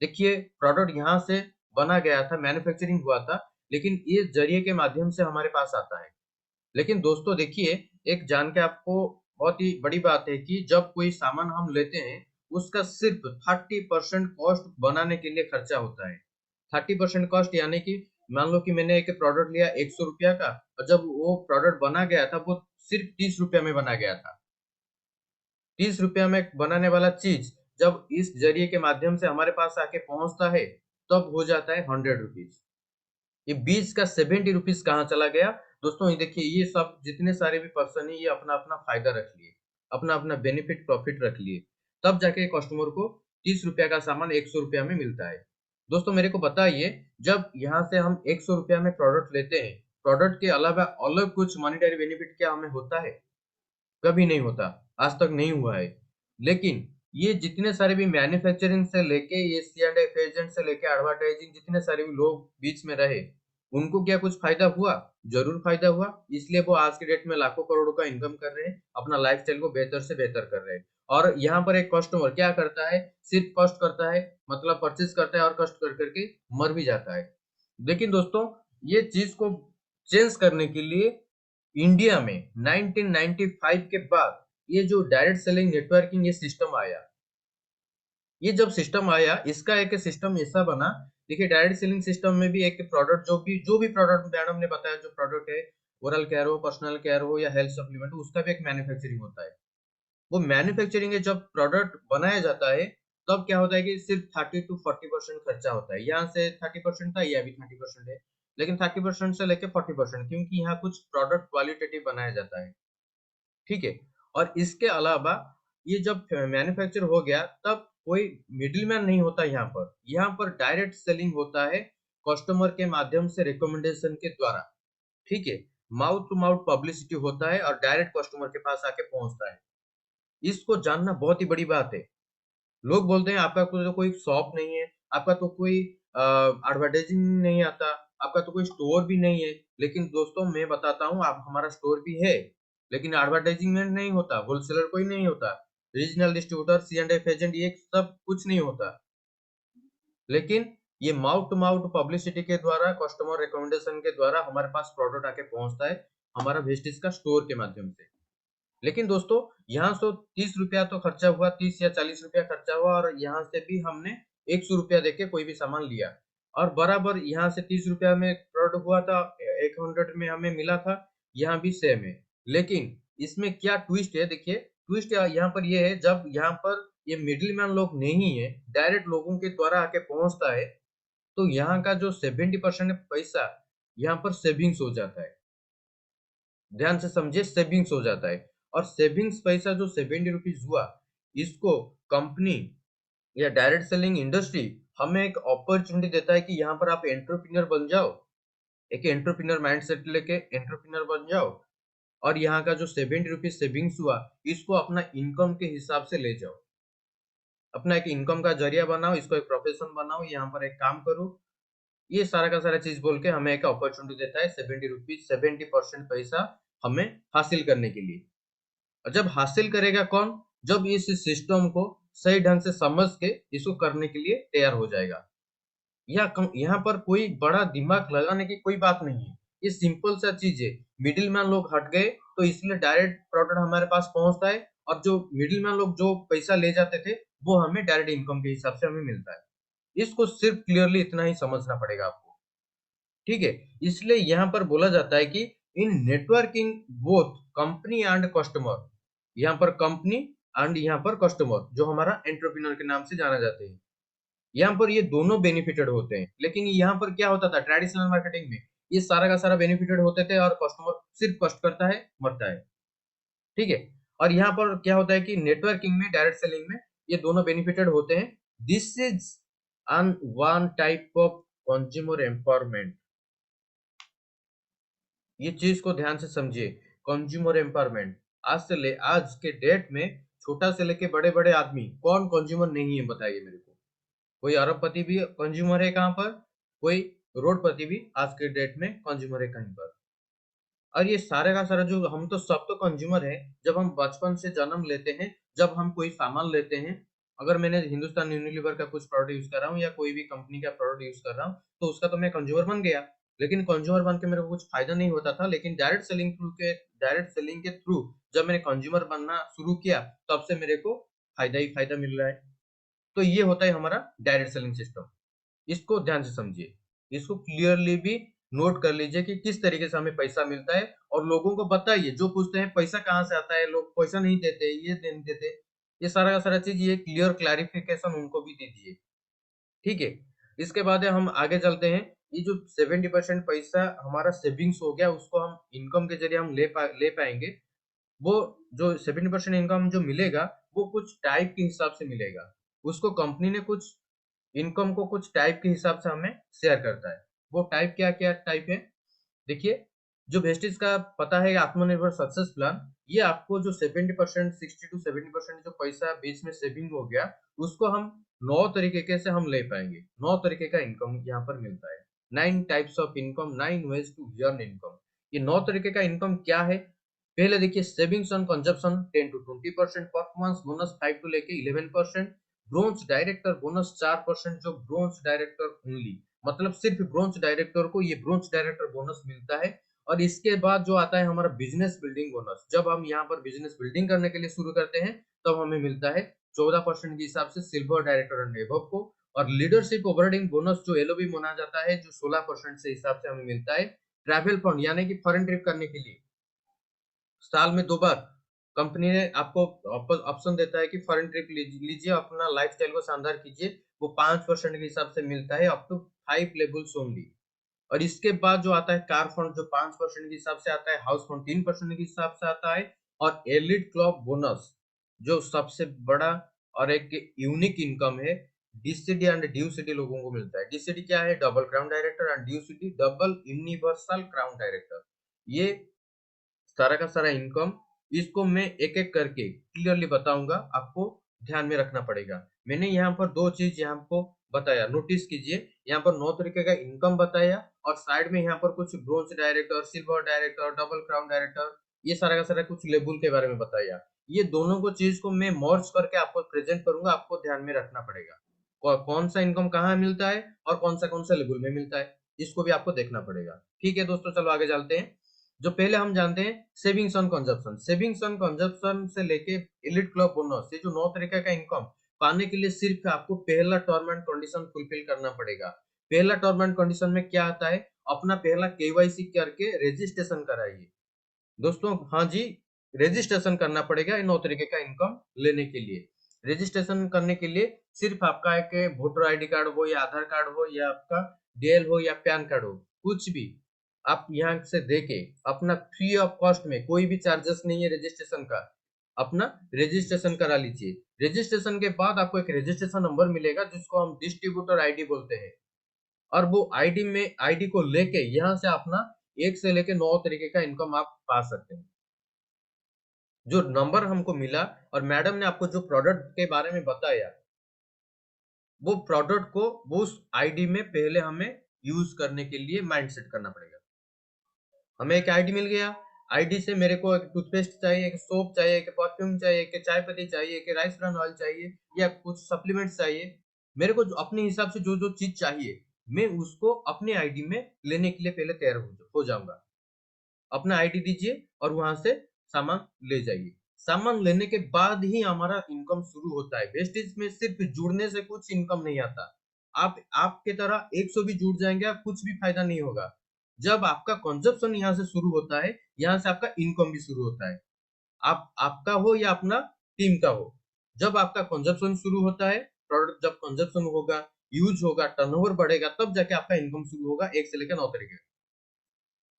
देखिए प्रोडक्ट यहाँ से बना गया था, मैन्युफैक्चरिंग हुआ था, लेकिन ये जरिए के माध्यम से हमारे पास आता है। लेकिन दोस्तों देखिए, एक जान के आपको बहुत ही बड़ी बात है कि जब कोई सामान हम लेते हैं, उसका सिर्फ 30% कॉस्ट बनाने के लिए खर्चा होता है। 30% कॉस्ट यानी कि मान लो कि मैंने एक प्रोडक्ट लिया 100 रुपया का, और जब वो प्रोडक्ट बना गया था वो सिर्फ 30 रुपया में बना गया था। 30 रुपया में बनाने वाला चीज जब इस जरिए के माध्यम से हमारे पास आके पहुंचता है, तब हो जाता है 100 रुपीज। ये 20 का 70 रुपीज कहाँ चला गया। दोस्तों ये देखिए, ये सब जितने सारे भी पर्सन है, ये अपना अपना फायदा रख लिए, अपना अपना बेनिफिट प्रॉफिट रख लिए, तब जाके कस्टमर को 30 रुपया का सामान 100 रुपया में मिलता है। दोस्तों मेरे को बताइए, जब यहाँ से हम 100 रुपया में प्रोडक्ट लेते हैं, प्रोडक्ट के अलावा अलग कुछ मॉनिटरी बेनिफिट क्या हमें होता है? कभी नहीं होता, आज तक नहीं हुआ है। लेकिन ये जितने सारे भी मैन्युफैक्चरिंग से लेके, ये सी एंड एफ एजेंट से लेके एडवर्टाइजिंग, जितने सारे भी लोग बीच में रहे, उनको क्या कुछ फायदा हुआ? जरूर फायदा हुआ। इसलिए वो आज के डेट में लाखों करोड़ों का इनकम कर रहे हैं, अपना लाइफस्टाइल को बेहतर से बेहतर कर रहे हैं। और यहाँ पर एक कस्टमर क्या करता है, सिर्फ कष्ट करता है, मतलब परचेज करता है और कष्ट कर करके मर भी जाता है। लेकिन दोस्तों ये चीज को चेंज करने के लिए इंडिया में 1995 के बाद ये जो डायरेक्ट सेलिंग नेटवर्किंग ये सिस्टम आया। ये जब सिस्टम आया, इसका एक सिस्टम ऐसा बना। देखिए डायरेक्ट सेलिंग सिस्टम में भी एक प्रोडक्ट, जो भी प्रोडक्ट मैडम ने बताया, जो प्रोडक्ट है, ओरल केयर हो, पर्सनल केयर हो या हेल्थ सप्लीमेंट हो, उसका भी एक मैन्युफैक्चरिंग होता है। वो मैन्युफैक्चरिंग है, जब प्रोडक्ट बनाया जाता है, तब क्या होता है कि सिर्फ 30 to 40% खर्चा होता है। यहाँ से 30% था, यह भी 30% है। लेकिन 30% से लेके 40%, क्योंकि यहाँ कुछ प्रोडक्ट क्वालिटेटिव बनाया जाता है। ठीक है। और इसके अलावा ये जब मैन्युफैक्चर हो गया, तब कोई मिडिलमैन नहीं होता। यहाँ पर डायरेक्ट सेलिंग होता है, कस्टमर के माध्यम से रिकमेंडेशन के द्वारा। ठीक है। माउथ टू माउथ पब्लिसिटी होता है और डायरेक्ट कस्टमर के पास आके पहुंचता है। इसको जानना बहुत ही बड़ी बात है। लोग बोलते हैं आपका तो कोई शॉप नहीं है, आपका तो कोई एडवर्टाइजिंग नहीं आता, आपका तो कोई स्टोर भी नहीं है। लेकिन दोस्तों मैं बताता हूँ, आप हमारा स्टोर भी है, लेकिन एडवर्टाइजिंग में नहीं होता, होलसेलर कोई नहीं होता, regional distributor, C and F agent, ये सब कुछ नहीं होता। लेकिन ये माउथ टू माउथ पब्लिसिटी के द्वारा, कस्टमर रिकमेंडेशन के द्वारा हमारे पास प्रोडक्ट आके पहुंचता है, हमारा वेस्टेज का स्टोर के माध्यम से। लेकिन दोस्तों यहाँ से 30 रुपया तो खर्चा हुआ, 30 या 40 रुपया खर्चा हुआ, और यहाँ से भी हमने 100 रुपया देके कोई भी सामान लिया, और बराबर यहाँ से 30 रुपया में प्रोडक्ट हुआ था, 100 में हमें मिला था, यहाँ भी सेम है। लेकिन इसमें क्या ट्विस्ट है, देखिए ट्विस्ट यहाँ पर ये है, जब यहाँ पर ये मिडिल मैन लोग नहीं है, डायरेक्ट लोगों के द्वारा आके पहुंचता है, तो यहाँ का जो 70% पैसा यहाँ पर सेविंग्स हो जाता है। ध्यान से समझिए, सेविंग्स हो जाता है। और सेविंग्स पैसा जो 70 रुपीज हुआ, इसको कंपनी या डायरेक्ट सेलिंग इंडस्ट्री हमें एक अपॉर्चुनिटी देता है कि यहाँ पर आप एंटरप्रेन्योर बन जाओ, एक एंटरप्रेन्योर माइंडसेट लेके एंटरप्रेन्योर बन जाओ, और यहाँ का जो 70 रुपीज सेविंग्स हुआ, इसको अपना इनकम के हिसाब से ले जाओ, अपना एक इनकम का जरिया बनाओ, इसको एक प्रोफेशन बनाओ, यहाँ पर एक काम करो। ये सारा का सारा चीज बोल के हमें एक अपॉर्चुनिटी देता है 70 रुपीज, 70% पैसा हमें हासिल करने के लिए। और जब हासिल करेगा कौन? जब इस सिस्टम को सही ढंग से समझ के इसको करने के लिए तैयार हो जाएगा। यहाँ पर कोई बड़ा दिमाग लगाने की कोई बात नहीं है, ये सिंपल सा चीज है। मिडिल मैन लोग हट गए तो इसलिए डायरेक्ट प्रोडक्ट हमारे पास पहुंचता है, और जो मिडिल मैन लोग जो पैसा ले जाते थे वो हमें डायरेक्ट इनकम के हिसाब से हमें मिलता है। इसको सिर्फ क्लियरली इतना ही समझना पड़ेगा आपको, ठीक है। इसलिए यहाँ पर बोला जाता है कि in networking both company and customer, यहाँ पर कंपनी एंड यहाँ पर कस्टमर जो हमारा एंटरप्रेन्योर के नाम से जाना जाते हैं, यहाँ पर ये दोनों बेनिफिटेड होते हैं। लेकिन यहाँ पर क्या होता था ट्रेडिशनल मार्केटिंग में, ये सारा का सारा बेनिफिटेड होते थे और कस्टमर सिर्फ कष्ट करता है, मरता है, ठीक है। और यहाँ पर क्या होता है कि नेटवर्किंग में, डायरेक्ट सेलिंग में ये दोनों बेनिफिटेड होते हैं। This is an one type of consumer empowerment. ये चीज को ध्यान से समझिए, कंज्यूमर एम्पावरमेंट। आज के डेट में छोटा से लेके बड़े बड़े आदमी कौन कंज्यूमर नहीं है, बताइए मेरे को। कोई अरबपति भी कंज्यूमर है कहाँ पर, कोई रोडपति भी आज के डेट में कंज्यूमर है कहीं पर। और ये सारे का सारा जो हम तो सब तो कंज्यूमर है। जब हम बचपन से जन्म लेते हैं, जब हम कोई सामान लेते हैं, अगर मैंने हिंदुस्तान यूनिलीवर का कुछ प्रोडक्ट यूज कर रहा हूँ या कोई भी कंपनी का प्रोडक्ट यूज कर रहा हूँ, तो उसका तो मैं कंज्यूमर बन गया। लेकिन कंज्यूमर बन के मेरे को कुछ फायदा नहीं होता था। लेकिन डायरेक्ट सेलिंग के थ्रू जब मैंने कंज्यूमर बनना शुरू किया, तब से मेरे को फायदा ही फायदा मिल रहा है। तो ये होता है हमारा डायरेक्ट सेलिंग सिस्टम। इसको ध्यान से समझिए, इसको क्लियरली भी नोट कर लीजिए कि किस तरीके से हमें पैसा मिलता है। और लोगों को बताइए, जो पूछते हैं पैसा कहाँ से आता है, लोग पैसा नहीं देते, ये नहीं देते, ये सारा का सारा चीज, ये क्लियर क्लैरिफिकेशन उनको भी दीजिए, ठीक है। इसके बाद हम आगे चलते हैं। ये जो 70% पैसा हमारा सेविंग्स हो गया, उसको हम इनकम के जरिए हम ले पाएंगे। वो जो 70% इनकम जो मिलेगा, वो कुछ टाइप के हिसाब से मिलेगा। उसको कंपनी ने कुछ इनकम को कुछ टाइप के हिसाब से हमें शेयर करता है। वो टाइप क्या क्या टाइप है, देखिए। जो वेस्टेज का पता है आत्मनिर्भर सक्सेस प्लान, ये आपको जो 70%, 60 to 70% जो पैसा बीच में सेविंग हो गया, उसको हम 9 तरीके से हम ले पाएंगे। 9 तरीके का इनकम यहाँ पर मिलता है। 9 types of income, 9 ways to earn income. ये 9 तरीके का इनकम क्या है? पहले देखिए, savings on consumption 10 to 20%, performance bonus 5 to लेके 11%, ब्रोंज डायरेक्टर बोनस 4%, जो ब्रोंज डायरेक्टर ओनली, मतलब सिर्फ ब्रोंज डायरेक्टर को ये ब्रोंज डायरेक्टर बोनस मिलता है। और इसके बाद जो आता है हमारा बिजनेस बिल्डिंग बोनस, जब हम यहाँ पर बिजनेस बिल्डिंग करने के लिए शुरू करते हैं, तब हमें मिलता है 14% के हिसाब से सिल्वर डायरेक्टर एंड एबव को। और लीडरशिप ओवरराइडिंग बोनस जो एलओबी माना जाता है, जो 16% से हिसाब से हमें मिलता है। ट्रैवल फंड, यानी कि फॉरेन ट्रिप करने के लिए साल में 2 बार कंपनी ने आपको ऑप्शन देता है कि फॉरेन ट्रिप लीजिए, अपना लाइफस्टाइल को शानदार कीजिए। वो 5% के हिसाब से मिलता है, अप टू 5 लेवल्स ओनली। और इसके बाद जो आता है कार फंड, जो 5% के हिसाब से आता है। हाउस फंड 3% के हिसाब से आता है। और एलिट क्लब बोनस, जो सबसे बड़ा और एक यूनिक इनकम है, डीसीडी एंड ड्यूसीडी लोगों को मिलता है। डीसीडी क्या है? Double crown director, and DUCD double universal crown director. ये सारा का सारा इनकम, इसको मैं एक एक करके क्लियरली बताऊंगा, आपको ध्यान में रखना पड़ेगा। मैंने यहाँ पर 2 चीज यहाँ को बताया, नोटिस कीजिए। यहाँ पर 9 तरीके का इनकम बताया, और साइड में यहाँ पर कुछ bronze director, silver director, double crown director, ये सारा का सारा कुछ लेबुल के बारे में बताया। ये दोनों को चीज को मैं मर्ज करके आपको प्रेजेंट करूंगा, आपको ध्यान में रखना पड़ेगा। कौन सा इनकम कहाँ मिलता है और कौन सा लेबुल में मिलता है, इसको भी आपको देखना पड़ेगा, ठीक है दोस्तों। चलो आगे चलते हैं। जो पहले हम जानते हैं savings on consumption. Savings on consumption से लेके एलिट क्लब बोनस, ये जो 9 तरीके का इनकम पाने के लिए सिर्फ आपको पहला टर्म एंड कंडीशन फुलफिल करना पड़ेगा। पहला टर्म एंड कंडीशन में क्या आता है? अपना पहला केवाईसी करके रजिस्ट्रेशन कराइए दोस्तों। हाँ जी, रजिस्ट्रेशन करना पड़ेगा इन 9 तरीके का इनकम लेने के लिए। रजिस्ट्रेशन करने के लिए सिर्फ आपका एक वोटर आईडी कार्ड हो या आधार कार्ड हो या आपका डीएल हो या पैन कार्ड हो, कुछ भी आप यहाँ से देके अपना फ्री ऑफ कॉस्ट में, कोई भी चार्जेस नहीं है रजिस्ट्रेशन का, अपना रजिस्ट्रेशन करा लीजिए। रजिस्ट्रेशन के बाद आपको एक रजिस्ट्रेशन नंबर मिलेगा जिसको हम डिस्ट्रीब्यूटर आईडी बोलते हैं, और वो आईडी को लेके यहाँ से अपना 1 से लेके 9 तरीके का इनकम आप पा सकते हैं। जो नंबर हमको मिला और मैडम ने आपको जो प्रोडक्ट के बारे में बताया, वो प्रोडक्ट को वो उस आईडी में पहले हमें यूज करने के लिए माइंड सेट करना पड़ेगा। हमें एक आईडी मिल गया, आईडी से मेरे को एक टूथपेस्ट चाहिए, एक सोप चाहिए, एक परफ्यूम चाहिए, एक चाय पत्ती चाहिए, एक राइस ब्रान ऑयल चाहिए या कुछ सप्लीमेंट्स चाहिए। मेरे को अपने हिसाब से जो जो चीज चाहिए मैं उसको अपने आईडी में लेने के लिए पहले तैयार हो जाऊंगा। अपना आईडी दीजिए और वहां से सामान ले जाइए। सामान लेने के बाद ही हमारा इनकम शुरू होता है। वेस्टेज में सिर्फ जुड़ने से कुछ इनकम नहीं आता। आप आपके तरह 100 भी जुड़ जाएंगे, कुछ भी फायदा नहीं होगा। जब आपका कंजप्शन यहाँ से शुरू होता है, यहाँ से आपका इनकम भी शुरू होता है। आप आपका हो या अपना टीम का हो, जब आपका कंजप्शन शुरू होता है, प्रोडक्ट जब कंजप्शन होगा, यूज होगा, टर्नओवर बढ़ेगा, तब जाके आपका इनकम शुरू होगा 1 से लेकर 9 तरीके।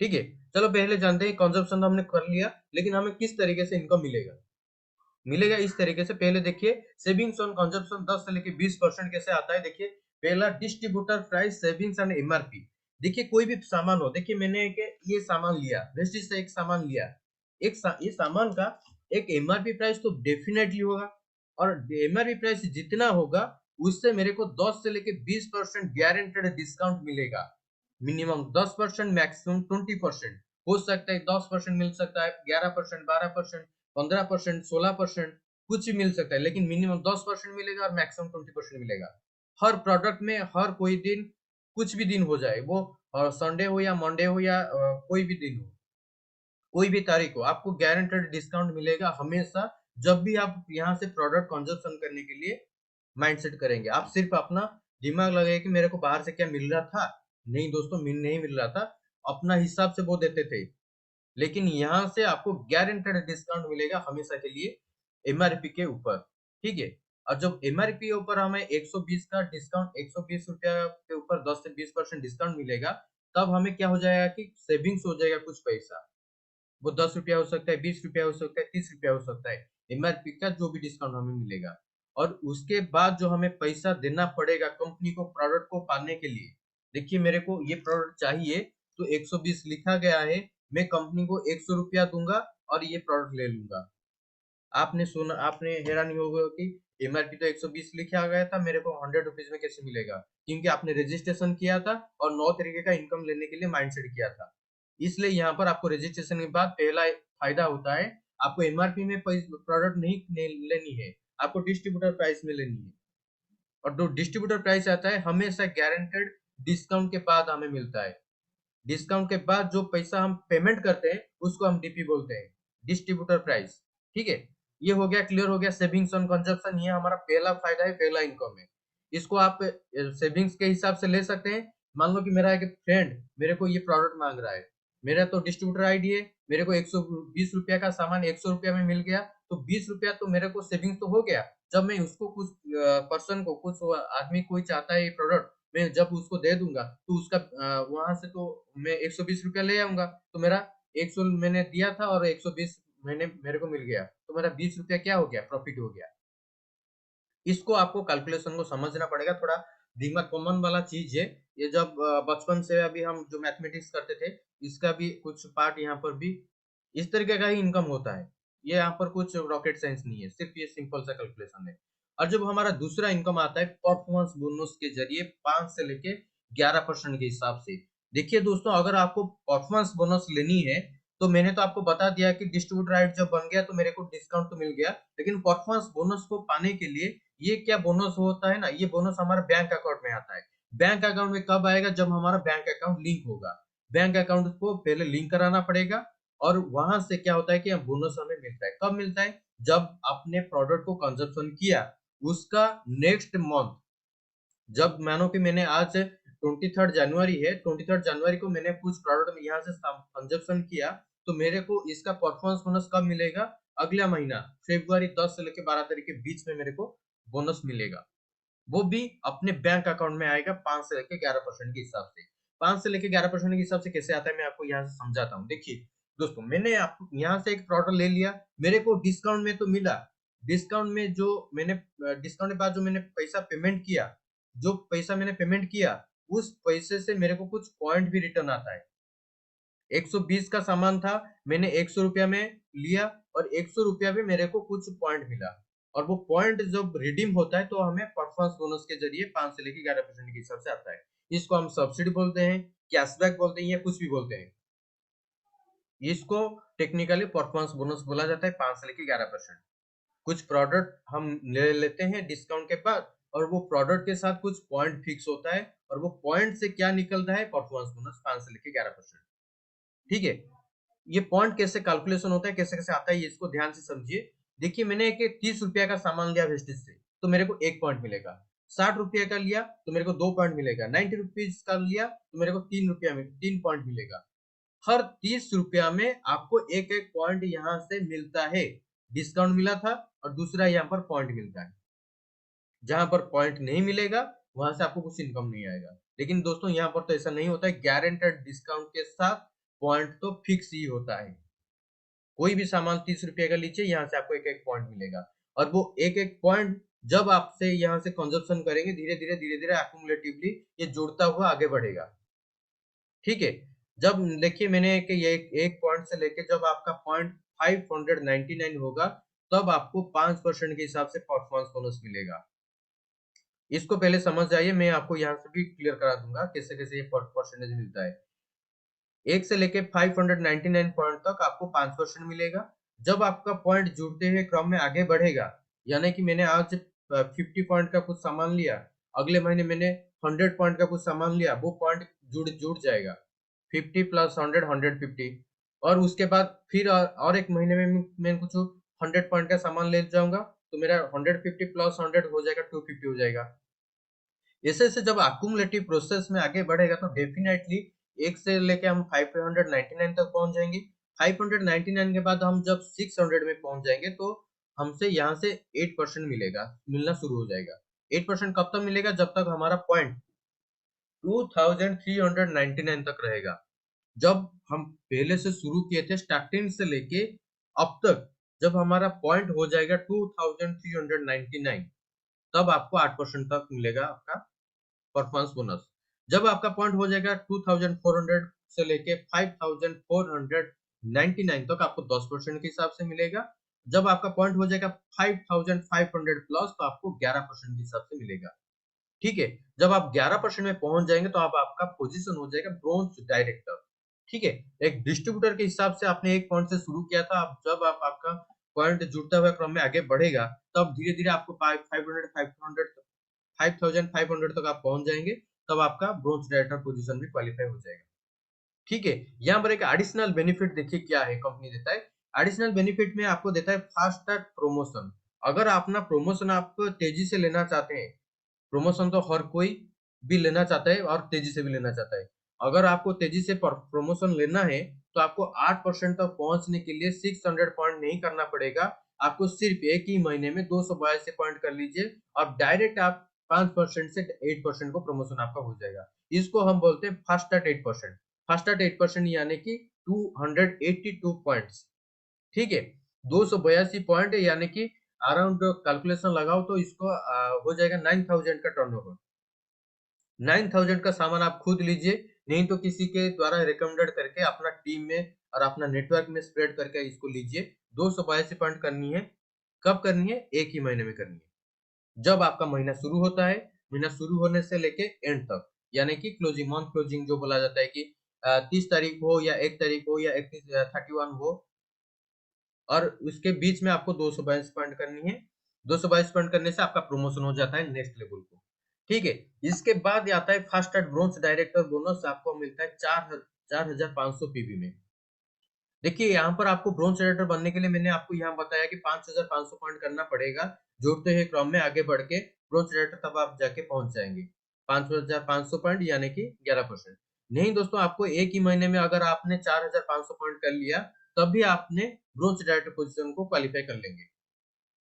ठीक है, चलो पहले जानते हैं कंजप्शन तो हमने कर लिया, लेकिन हमें किस तरीके से इनकम मिलेगा। मिलेगा इस तरीके से। पहले देखिए सेविंग्स ऑन कंजप्शन 10 से लेके 20% कैसे आता है। देखिए पहला distributor price, savings and MRP. देखिए कोई भी सामान हो, देखिए मैंने ये सामान लिया, वेस्टेज से एक सामान लिया, ये सामान का एक एमआरपी प्राइस तो डेफिनेटली होगा, और एमआरपी प्राइस जितना होगा उससे मेरे को 10 से लेके 20% गारंटेड डिस्काउंट मिलेगा। Minimum 10%, maximum 20%। हो सकता है 10% मिल सकता है, 11%, 12%, 15%, 16%, कुछ भी मिल सकता है, लेकिन मिनिमम 10% मिलेगा और मैक्सिमम 20% मिलेगा। हर प्रोडक्ट में हर कोई दिन, कुछ भी दिन हो जाए, वो संडे हो या मंडे हो या कोई भी दिन हो, कोई भी तारीख हो, आपको गारंटेड डिस्काउंट मिलेगा हमेशा। जब भी आप यहाँ से प्रोडक्ट कंजप्शन करने के लिए माइंडसेट करेंगे, आप सिर्फ अपना दिमाग लगाइए कि मेरे को बाहर से क्या मिल रहा था। नहीं दोस्तों, नहीं मिल रहा था, अपना हिसाब से वो देते थे, लेकिन यहाँ से आपको गारंटेड डिस्काउंट मिलेगा हमेशा के लिए एमआरपी के ऊपर। ठीक है, और जब एमआरपी के ऊपर हमें 120 का डिस्काउंट, 120 रुपया के ऊपर 10 से 20% डिस्काउंट मिलेगा, तब हमें क्या हो जाएगा कि सेविंग्स हो जाएगा कुछ पैसा। वो 10 रुपया हो सकता है, 20 रुपया हो सकता है, 30 रुपया हो सकता है, एमआरपी का जो भी डिस्काउंट हमें मिलेगा। और उसके बाद जो हमें पैसा देना पड़ेगा कंपनी को प्रोडक्ट को पाने के लिए। देखिए मेरे को ये प्रोडक्ट चाहिए तो 120 लिखा गया है, मैं कंपनी को 100 रुपया दूंगा और ये प्रोडक्ट ले लूंगा। आपने सुना, आपने हैरानी होगा कि एमआरपी तो 120 लिखा गया था, मेरे को 100 रुपीज में कैसे मिलेगा? क्योंकि आपने रजिस्ट्रेशन किया था और 9 तरीके का इनकम लेने के लिए माइंडसेट किया था। इसलिए यहाँ पर आपको रजिस्ट्रेशन के बाद पहला फायदा होता है, आपको एमआरपी में प्रोडक्ट नहीं लेनी है, आपको डिस्ट्रीब्यूटर प्राइस में लेनी है। और जो डिस्ट्रीब्यूटर प्राइस आता है हमेशा गारंटेड डिस्काउंट के बाद हमें मिलता है। डिस्काउंट के बाद जो पैसा हम पेमेंट करते हैं उसको हम डीपी बोलते हैं, डिस्ट्रीब्यूटर प्राइस। ठीक है, ये हो गया, क्लियर हो गया। सेविंग्स ऑन कंजप्शन, ये हमारा पहला फायदा है, पहला इनकम है। इसको आप सेविंग्स के हिसाब से ले सकते हैं। मान लो कि मेरा एक फ्रेंड मेरे को ये प्रोडक्ट मांग रहा है, मेरा तो डिस्ट्रीब्यूटर आईडी है, मेरे को 120 रुपया का सामान 100 रुपया में मिल गया, तो 20 रुपया तो मेरे को सेविंग्स तो हो गया। जब मैं उसको कुछ पर्सन को, कुछ आदमी कोई चाहता है ये प्रोडक्ट, मैं जब उसको दे दूंगा तो उसका वहां से तो मैं 120 रुपया ले आऊंगा, तो मेरा 100 मैंने दिया था और 120 मेरे को मिल गया, तो मेरा 20 रुपया क्या हो गया, प्रॉफिट हो गया। इसको आपको कैलकुलेशन को समझना पड़ेगा, थोड़ा दिमाग कॉमन वाला चीज है ये। जब बचपन से अभी हम जो मैथमेटिक्स करते थे, इसका भी कुछ पार्ट यहाँ पर भी इस तरीके का ही इनकम होता है। ये यहाँ पर कुछ रॉकेट साइंस नहीं है, सिर्फ ये सिंपल सा कैलकुलेशन है। और जब हमारा दूसरा इनकम आता है परफॉर्मेंस बोनस के जरिए 5 से लेके 11% के हिसाब से। देखिए दोस्तों, अगर आपको परफॉर्मेंस बोनस लेनी है तो मैंने तो आपको बता दिया कि डिस्ट्रीब्यूटर राइट जब बन गया तो मेरे को डिस्काउंट तो मिल गया, लेकिन परफॉर्मेंस बोनस को पाने के लिए ये क्या बोनस होता है ना, ये बोनस हमारे बैंक अकाउंट में आता है। बैंक अकाउंट में कब आएगा? जब हमारा बैंक अकाउंट लिंक होगा। बैंक अकाउंट को पहले लिंक कराना पड़ेगा, और वहां से क्या होता है कि बोनस हमें मिलता है। कब मिलता है? जब अपने प्रोडक्ट को कंजप्शन किया उसका नेक्स्ट मंथ, जब मानो कि मैंने आज 23 जनवरी है, 23 जनवरी को मैंने कुछ प्रोडक्ट में यहाँ से कंजप्शन किया, तो मेरे को इसका परफॉर्मेंस बोनस कब मिलेगा? अगला महीना February 10 से लेकर 12 तारीख के बीच में मेरे को बोनस मिलेगा। वो भी अपने बैंक अकाउंट में आएगा 5 से लेकर 11% के हिसाब से। 5 से लेकर 11% के हिसाब से कैसे आता है मैं आपको यहाँ से समझाता हूँ। देखिए दोस्तों, मैंने आपको यहाँ से एक प्रोडक्ट ले लिया, मेरे को डिस्काउंट में तो मिला। डिस्काउंट में जो मैंने डिस्काउंट के बाद जो मैंने पैसा पेमेंट किया, उस पैसे से मेरे को कुछ पॉइंट भी रिटर्न आता है। 120 का सामान था, मैंने 100 रुपया में लिया और 100 रुपया में मेरे को कुछ पॉइंट मिला, और वो पॉइंट जब रिडीम होता है तो हमें परफॉर्मेंस बोनस के जरिए 5 से लेकर 11% के हिसाब से आता है। इसको हम सब्सिडी बोलते हैं, कैशबैक बोलते हैं या कुछ भी बोलते हैं। इसको टेक्निकली परफॉर्मेंस बोनस बोला जाता है 5 से लेकर 11%। कुछ प्रोडक्ट हम ले लेते हैं डिस्काउंट के बाद, और वो प्रोडक्ट के साथ कुछ पॉइंट फिक्स होता है, और वो पॉइंट से क्या निकलता है, परफॉर्मेंस बोनस 5 से लेकर 11%। ठीक है, ये पॉइंट कैसे कैलकुलेशन होता है, कैसे कैसे आता है, ये इसको ध्यान से समझिए। देखिए मैंने एक 30 रुपया का सामान लिया वेस्टेज से, तो मेरे को 1 पॉइंट मिलेगा। 60 रुपया का लिया तो मेरे को 2 पॉइंट मिलेगा। 90 रुपीज का लिया तो मेरे को 3 रुपया में 3 पॉइंट मिलेगा। हर 30 रुपया में आपको एक एक पॉइंट यहाँ से मिलता है। डिस्काउंट मिला था और दूसरा यहाँ पर पॉइंट मिलता है। जहां पर पॉइंट नहीं मिलेगा वहां से आपको कुछ इनकम नहीं आएगा। लेकिन दोस्तों यहाँ पर तो ऐसा नहीं होता है। गारंटेड डिस्काउंट के साथ पॉइंट तो फिक्स ही होता है। कोई भी सामान 30 रुपए का लीजिए, यहाँ से आपको एक एक पॉइंट मिलेगा, और वो एक एक पॉइंट जब आपसे यहाँ से कंजप्शन करेंगे धीरे धीरे एक्यूमुलेटिवली ये जुड़ता हुआ आगे बढ़ेगा। ठीक है, जब देखिए मैंने ये एक पॉइंट से लेके जब आपका पॉइंट 599 होगा तब आपको 5% के हिसाब से परफॉर्मेंस बोनस मिलेगा। इसको पहले समझ जाइए, मैं आपको यहाँ से भी क्लियर करा दूंगा कैसे कैसे ये परसेंटेज मिलता है। 1 से लेके 599 पॉइंट तक आपको 5% मिलेगा। जब आपका पॉइंट जुड़ते हुए क्रम में आगे बढ़ेगा, यानी कि मैंने आज 50 पॉइंट का कुछ सामान लिया, अगले महीने मैंने 100 पॉइंट का कुछ सामान लिया, वो पॉइंट जुड़ जुड़ जाएगा। 50 प्लस 100 150, और उसके बाद फिर और एक महीने में मैं कुछ 100 पॉइंट का सामान ले जाऊंगा, तो मेरा 150 प्लस 100 हो जाएगा, 250 हो जाएगा। ऐसे ऐसे जब अक्यूमुलेटिव प्रोसेस में आगे बढ़ेगा तो डेफिनेटली 1 से लेके हम 599 तक पहुंच जाएंगे। 599 के बाद हम जब 600 में पहुंच जाएंगे तो हमसे यहाँ से 8% मिलना शुरू हो जाएगा। 8% कब तक मिलेगा, जब तक हमारा पॉइंट 2399 तक रहेगा। जब हम पहले से शुरू किए थे स्टार्टिंग से लेके अब तक, जब हमारा पॉइंट हो जाएगा 2399, तब आपको 8% तक मिलेगा आपका परफॉर्मेंस बोनस। जब आपका पॉइंट हो जाएगा 2400 से लेके 5499 तक आपको 10% के हिसाब से मिलेगा। जब आपका पॉइंट हो जाएगा 5500 प्लस तो आपको 11% के हिसाब से मिलेगा। ठीक है, जब आप 11% में पहुंच जाएंगे तो आप आपका पोजीशन हो जाएगा ब्रोंज डायरेक्टर। ठीक है, एक डिस्ट्रीब्यूटर के हिसाब से आपने एक पॉइंट से शुरू किया था, अब जब आप आपका पॉइंट जुड़ता हुआ क्रम में आगे बढ़ेगा तब धीरे धीरे आपको 5500 तक आप पहुंच जाएंगे, तब आपका ब्रोंज डायरेक्टर पोजीशन भी क्वालिफाई हो जाएगा। ठीक है, यहाँ पर एक एडिशनल बेनिफिट देखिए क्या है कंपनी देता है। एडिशनल बेनिफिट में आपको देता है फास्ट ट्रैक प्रमोशन। अगर अपना प्रमोशन आप तेजी से लेना चाहते हैं, प्रमोशन तो हर कोई भी लेना चाहता है और तेजी से भी लेना चाहता है। अगर आपको तेजी से प्रमोशन लेना है तो आपको 8% तक पहुंचने के लिए 600 पॉइंट नहीं करना पड़ेगा। आपको सिर्फ एक ही महीने में 282 पॉइंट कर लीजिए और डायरेक्ट आप 5% से 8% को प्रमोशन आपका हो जाएगा। इसको हम बोलते हैं फास्ट एट 8%। फास्ट एट 8% यानी कि 282 पॉइंट्स। ठीक है, 282 पॉइंट यानी कि अराउंड कैलकुलेशन लगाओ तो इसको हो जाएगा 9000 का टर्नओवर। 9000 का सामान आप खुद लीजिए, नहीं तो किसी के द्वारा रिकमेंडेड करके अपना टीम में और अपना नेटवर्क में स्प्रेड करके इसको लीजिए। 282 पॉइंट करनी है, कब करनी है, एक ही महीने में करनी है। जब आपका महीना शुरू होता है, महीना शुरू होने से लेके एंड तक, यानी कि क्लोजिंग, मंथ क्लोजिंग जो बोला जाता है कि 30 तारीख हो या 1 तारीख हो या 31 हो, और उसके बीच में आपको 222 पॉइंट करनी है। 222 पॉइंट करने से आपका प्रमोशन हो जाता है नेक्स्ट लेवल को। ठीक है, इसके बाद आता है fast at bronze director bonus, आपको मिलता है 4500 पीवी में। देखिए यहाँ पर आपको ब्रोंज डायरेक्टर बनने के लिए मैंने आपको यहाँ बताया कि 5500 पॉइंट करना पड़ेगा। जोड़ते हुए क्रम में आगे बढ़ के ब्रोंज डायरेक्टर तब आप जाके पहुंच जाएंगे 5500 पॉइंट यानी कि 11%। नहीं दोस्तों, आपको एक ही महीने में अगर आपने 4500 पॉइंट कर लिया तभी आपने ब्रोंज डायरेक्टर पोजीशन को क्वालिफाई कर लेंगे।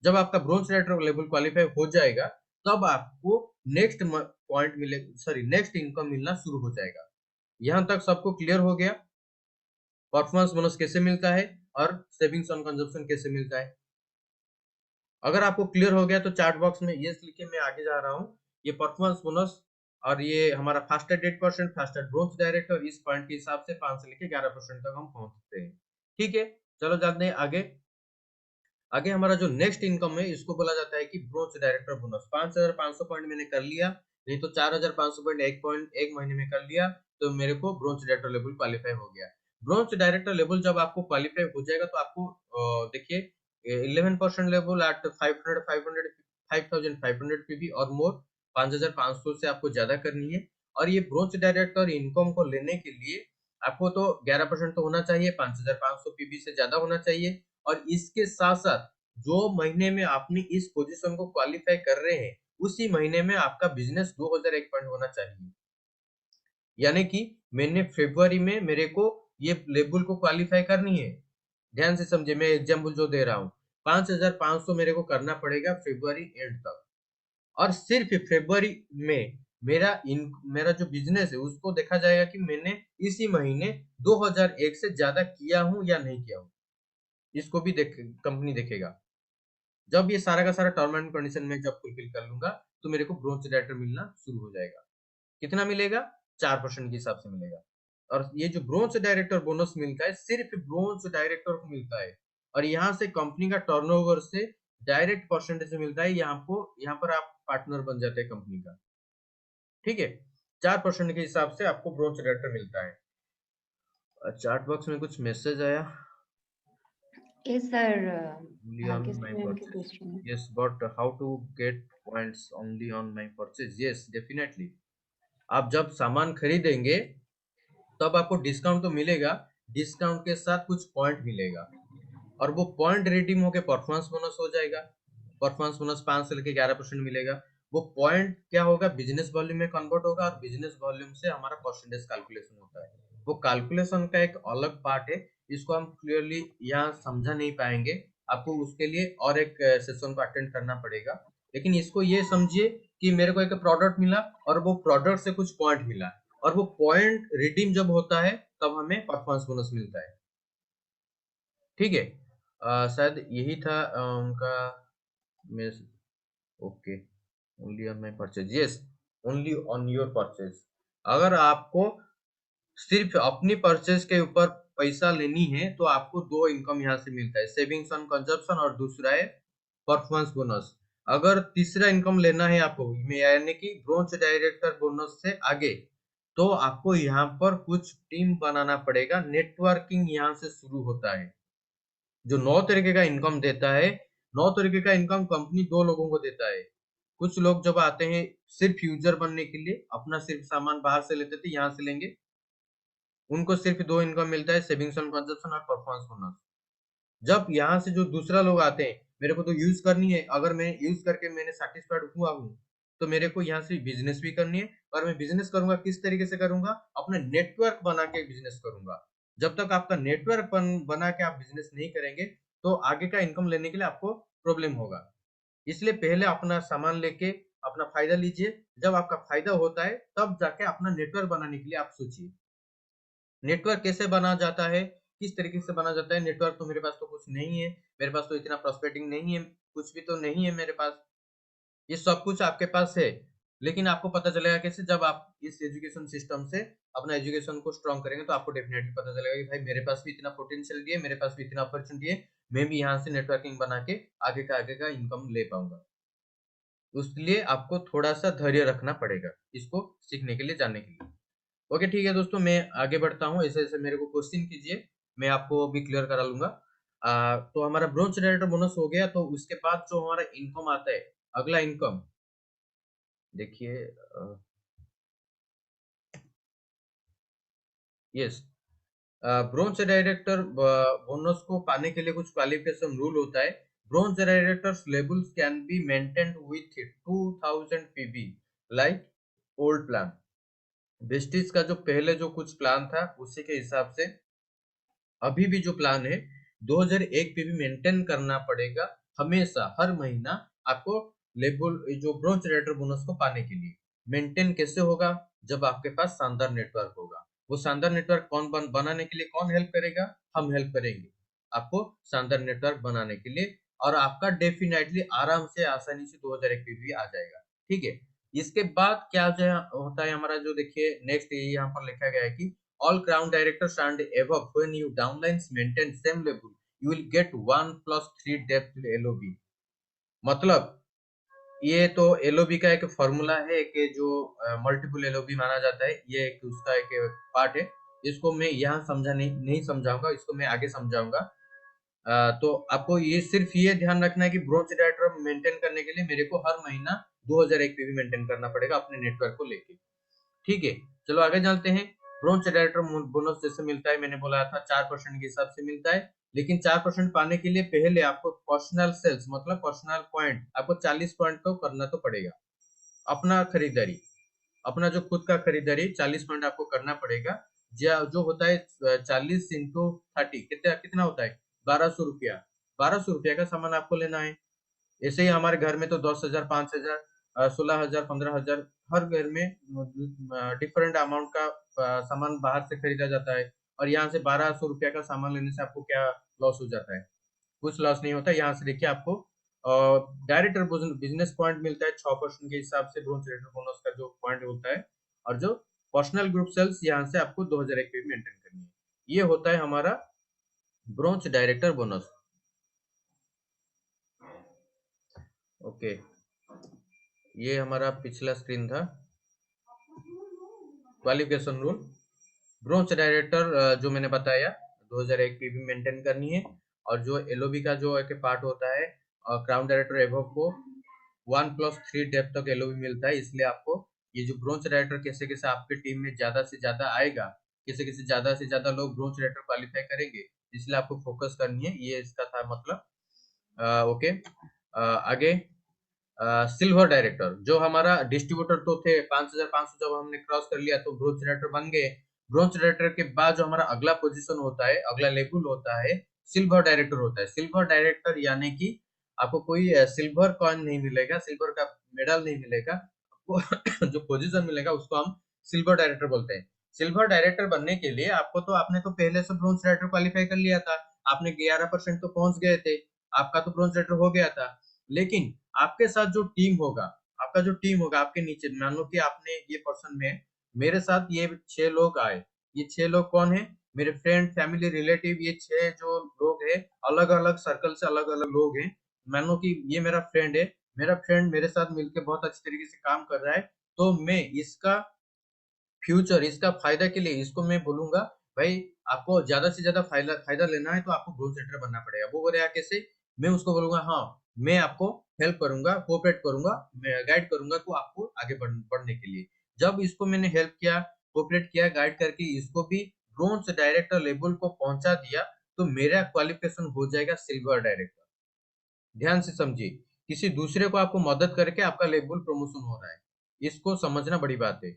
जब आपका ब्रोंज डायरेक्टर लेवल क्वालिफाई हो जाएगा, तब आपको नेक्स्ट पॉइंट मिले, सॉरी नेक्स्ट इनकम मिलना शुरू हो जाएगा। यहां तक सबको क्लियर हो गया? परफॉर्मेंस बोनस कैसे मिलता है और सेविंग्स ऑन कंजप्शन कैसे मिलता है? अगर आपको क्लियर हो गया तो चैट बॉक्स में यस लिखे, मैं आगे जा रहा हूँ। ये परफॉर्मेंस बोनस और ये हमारा फास्टर 8%, फास्टर ब्रोंज डायरेक्टर, इस पॉइंट के हिसाब से 5 से लेके 11% तक हम पहुंचते हैं। ठीक है, चलो जानते हैं आगे। आगे हमारा जो नेक्स्ट इनकम है, इसको बोला जाता है कि ब्रोंज डायरेक्टर बोनस। 5,500 पॉइंट मैंने कर लिया, नहीं तो 4,500 पॉइंट एक महीने में कर लिया, तो मेरे को ब्रोंज डायरेक्टर लेवल क्वालिफाई हो गया। ब्रोंज डायरेक्टर लेवल जब आपको क्वालिफाई हो जाएगा तो आपको देखिए 11% लेवल एट 5,500 पीबी और मोर 5,500 से आपको ज्यादा करनी है। और ये ब्रोंज डायरेक्टर इनकम को लेने के लिए आपको तो 11% तो होना चाहिए, 5,500 पीबी से ज्यादा होना चाहिए। और इसके साथ साथ जो महीने में आपने इस पोजीशन को क्वालिफाई कर रहे हैं, उसी महीने में आपका बिजनेस 2001 पॉइंट होना चाहिए। यानी कि मैंने फरवरी में मेरे को ये लेवल को क्वालिफाई करनी है। ध्यान से समझे, मैं एग्जाम्पल जो दे रहा हूँ, 5,500 मेरे को करना पड़ेगा फरवरी एंड तक। और सिर्फ फरवरी में मेरा जो बिजनेस है उसको देखा जाएगा कि मैंने इसी महीने 2001 से ज्यादा किया हूं या नहीं किया हूं। इसको भी कंपनी देखेगा। जब ये सारा का सारा टर्म एंड कंडीशन में जब फुलफिल कर लूंगा, तो मेरे को ब्रोंज डायरेक्टर मिलना शुरू हो जाएगा। कितना मिलेगा? 4% के हिसाब से मिलेगा। और ये जो ब्रोंज डायरेक्टर बोनस मिलता है, सिर्फ ब्रोंज डायरेक्टर को मिलता है। और यहाँ से कंपनी का टर्नओवर से डायरेक्ट परसेंटेज मिलता है। यहाँ पर आप पार्टनर बन जाते हैं कंपनी का। ठीक है, 4% के हिसाब से आपको ब्रोंज डायरेक्टर मिलता है। चैट बॉक्स में कुछ मैसेज आया। यस सर, Only भाग्य on my सर मैम के purchase. क्वेश्चन है। Yes, but how to get points only on my purchase? Yes, definitely. आप जब सामान खरीदेंगे तब आपको डिस्काउंट तो मिलेगा, डिस्काउंट के साथ कुछ पॉइंट मिलेगा। और वो पॉइंट रिडीम होके परफॉर्मेंस बोनस हो जाएगा। परफॉर्मेंस बोनस 5 से लेके 11% मिलेगा। वो पॉइंट क्या होगा, बिजनेस वॉल्यूम में कन्वर्ट होगा और बिजनेस वॉल्यूम से हमारा परसेंटेज कैलकुलेशन होता है। वो कैलकुलेशन का एक अलग पार्ट है, इसको हम क्लियरली यहाँ समझा नहीं पाएंगे। आपको उसके लिए और एक सेशन को अटेंड करना पड़ेगा। लेकिन इसको ये समझिए कि मेरे को एक प्रोडक्ट मिला और वो प्रोडक्ट से कुछ पॉइंट मिला, और वो पॉइंट रिडीम जब होता है तब हमें परफॉर्मेंस बोनस मिलता है। ठीक है, शायद यही था उनका miss. Okay, only on my purchase, yes, only on your purchase. अगर आपको सिर्फ अपनी परचेज के ऊपर पैसा लेनी है तो आपको दो इनकम यहाँ से मिलता है, सेविंग्स ऑन कंजप्शन और दूसरा है परफॉर्मेंस बोनस। अगर तीसरा इनकम लेना है आपको, यानी कि ब्रोंज डायरेक्टर बोनस से आगे, तो आपको यहाँ पर कुछ टीम बनाना पड़ेगा। नेटवर्किंग यहाँ से शुरू होता है। जो 9 तरीके का इनकम देता है, 9 तरीके का इनकम कंपनी दो लोगों को देता है। कुछ लोग जब आते हैं सिर्फ यूजर बनने के लिए, अपना सिर्फ सामान बाहर से लेते थे, यहाँ से लेंगे, उनको सिर्फ दो इनकम मिलता है, सेविंग्स एंड कंजप्शन और परफॉर्मेंस बोनस। जब यहाँ से जो दूसरा लोग आते हैं, मेरे को तो यूज करनी है, अगर मैं यूज करके मैंने सेटिस्फाइड हुआ हूँ, तो मेरे को यहाँ से बिजनेस भी करनी है। और मैं बिजनेस करूंगा किस तरीके से करूंगा, अपने नेटवर्क बना के बिजनेस करूंगा। जब तक आपका नेटवर्क बना के आप बिजनेस नहीं करेंगे, तो आगे का इनकम लेने के लिए आपको प्रॉब्लम होगा। इसलिए पहले अपना सामान लेके अपना फायदा लीजिए। जब आपका फायदा होता है तब जाके अपना नेटवर्क बनाने के लिए आप सोचिए। नेटवर्क कैसे बना जाता है, किस तरीके से बना जाता है? नेटवर्क तो मेरे पास तो कुछ नहीं है, मेरे पास तो इतना प्रोस्पेक्टिंग नहीं है, कुछ भी तो नहीं है मेरे पास। ये सब कुछ आपके पास है, लेकिन आपको पता चलेगा कैसे? जब आप इस एजुकेशन सिस्टम से अपना एजुकेशन को स्ट्रॉन्ग करेंगे, तो आपको डेफिनेटली पता चलेगा कि भाई मेरे पास भी इतना पोटेंशियल है, मेरे पास भी इतना अपॉर्चुनिटी है, मैं भी यहाँ से नेटवर्किंग बना के आगे का इनकम ले पाऊंगा। उसके लिए आपको थोड़ा सा धैर्य रखना पड़ेगा, इसको सीखने के लिए, जानने के लिए। ओके ठीक है दोस्तों, मैं आगे बढ़ता हूँ। ऐसे ऐसे मेरे को क्वेश्चन कीजिए, मैं आपको अभी क्लियर करा लूंगा। तो हमारा ब्रोंज डायरेक्टर बोनस हो गया, तो उसके बाद जो हमारा इनकम आता है, अगला इनकम देखिए। यस, ब्रोंज डायरेक्टर बोनस को पाने के लिए कुछ क्वालिफिकेशन रूल होता है। Bronze directors levels can be maintained with 2000 PB like old plan. Vestige का जो पहले जो कुछ प्लान था, उसी के हिसाब से अभी भी जो प्लान है 2001 पे भी मेंटेन करना पड़ेगा हमेशा, हर महीना आपको लेवल जो ब्रोंज रेटर बोनस को पाने के लिए। मेंटेन कैसे होगा? जब आपके पास शानदार नेटवर्क होगा। वो शानदार नेटवर्क बनाने के लिए कौन हेल्प करेगा? हम हेल्प करेंगे आपको शानदार नेटवर्क बनाने के लिए, और आपका डेफिनेटली आराम से आसानी से 2001 पे भी आ जाएगा। ठीक है, इसके बाद क्या होता है हमारा, जो देखिए नेक्स्ट यहाँ पर लिखा गया है कि all crown directors and above when you downlines maintain same level you will get 1 plus 3 depth LOB। मतलब ये तो LOB का एक फॉर्मूला है कि जो मल्टीपल LOB माना जाता है, ये एक उसका एक पार्ट है। इसको मैं यहाँ समझा नहीं समझाऊंगा, इसको मैं आगे समझाऊंगा। तो आपको ये सिर्फ ये ध्यान रखना है कि ब्रोंज डाटा मेंटेन करने के लिए मेरे को हर महीना 2001 पे भी मेंटेन करना पड़ेगा अपने नेटवर्क को लेके। ठीक है, चलो आगे चलते हैं। ब्रोंज डायरेक्टर बोनस जैसे मिलता है, मैंने बोला था 4% के हिसाब से मिलता है, लेकिन 4% पाने के लिए पहले आपको पर्सनल सेल्स मतलब पर्सनल पॉइंट आपको 40 पॉइंट तो करना तो पड़ेगा। अपना खरीदारी, अपना जो खुद का खरीदारी 40 पॉइंट आपको करना पड़ेगा। जो होता है 40 इंटू 30 कितना कितना होता है? 1200 रुपया। 1200 रुपया का सामान आपको लेना है। ऐसे ही हमारे घर में तो 10,000, 5,000, 16,000, 15,000 हर घर में डिफरेंट अमाउंट का सामान बाहर से खरीदा जाता है, और यहाँ से 1,200 रुपया का सामान लेने से आपको क्या लॉस हो जाता है? कुछ लॉस नहीं होता। यहाँ से देखिए आपको डायरेक्टर बिजनेस पॉइंट मिलता है 6% के हिसाब से, ब्रोंज रेटर बोनस का जो पॉइंट होता है, और जो पर्सनल ग्रुप सेल्स यहाँ से आपको 2001 पे मेंटेन करनी है। ये होता है हमारा ब्रोंज डायरेक्टर बोनस। ओके, ये हमारा पिछला स्क्रीन था। क्वालिफिकेशन रूल, ब्रोंज डायरेक्टर जो मैंने बताया 2001 पे भी मेंटेन करनी है, और जो एलओबी का जो एक पार्ट होता है क्राउन डायरेक्टर एबव को 1 प्लस 3 डेप्थ तक एलओबी मिलता है। इसलिए आपको ये जो ब्रोंज डायरेक्टर कैसे कैसे आपके टीम में ज्यादा से ज्यादा आएगा, कैसे कैसे ज्यादा से ज्यादा लोग ब्रोंज डायरेक्टर क्वालिफाई करेंगे, इसलिए आपको फोकस करनी है। ये इसका था मतलब। ओके, आगे सिल्वर डायरेक्टर, जो हमारा डिस्ट्रीब्यूटर तो थे 5,500, जब हमने क्रॉस कर लिया तो ब्रोंज डायरेक्टर बन गए। ब्रोंज डायरेक्टर के बाद जो हमारा अगला पोजीशन होता है, अगला लेवल होता है, सिल्वर डायरेक्टर होता है। सिल्वर डायरेक्टर यानी कि आपको कोई सिल्वर कॉइन नहीं मिलेगा, सिल्वर का मेडल नहीं मिलेगा आपको जो पोजीशन मिलेगा उसको हम सिल्वर डायरेक्टर बोलते हैं। सिल्वर डायरेक्टर बनने के लिए आपने तो पहले से ब्रोंज डायरेक्टर क्वालिफाई कर लिया था, आपने 11% तो पहुंच गए थे, आपका तो ब्रोंज डायरेक्टर हो गया था। लेकिन आपके साथ जो टीम होगा, आपका जो टीम होगा आपके नीचे, मान लो कि आपने ये पर्सन में मेरे साथ ये 6 लोग आए। ये 6 लोग कौन है? मेरे फ्रेंड, फैमिली, रिलेटिव। ये 6 जो लोग हैं अलग अलग सर्कल से अलग अलग लोग हैं। मान लो कि ये मेरा फ्रेंड है, मेरा फ्रेंड मेरे साथ मिलकर बहुत अच्छी तरीके से काम कर रहा है, तो मैं इसका फ्यूचर, इसका फायदा के लिए इसको मैं बोलूंगा भाई आपको ज्यादा से ज्यादा फायदा फायदा लेना है तो आपको ग्रोथ सेटर बनना पड़ेगा। वो बोलेगा कैसे? मैं उसको बोलूंगा हाँ मैं आपको हेल्प करूंगा, कोऑपरेट करूंगा, मैं गाइड करूंगा को आपको आगे बढ़ने के लिए। जब इसको मैंने हेल्प किया, कोऑपरेट किया, गाइड करके इसको भी ब्रोंज डायरेक्टर लेवल को पहुंचा दिया, तो मेरा क्वालिफिकेशन हो जाएगा सिल्वर डायरेक्टर। ध्यान से समझिए, किसी दूसरे को आपको मदद करके आपका लेवल प्रमोशन हो रहा है, इसको समझना बड़ी बात है।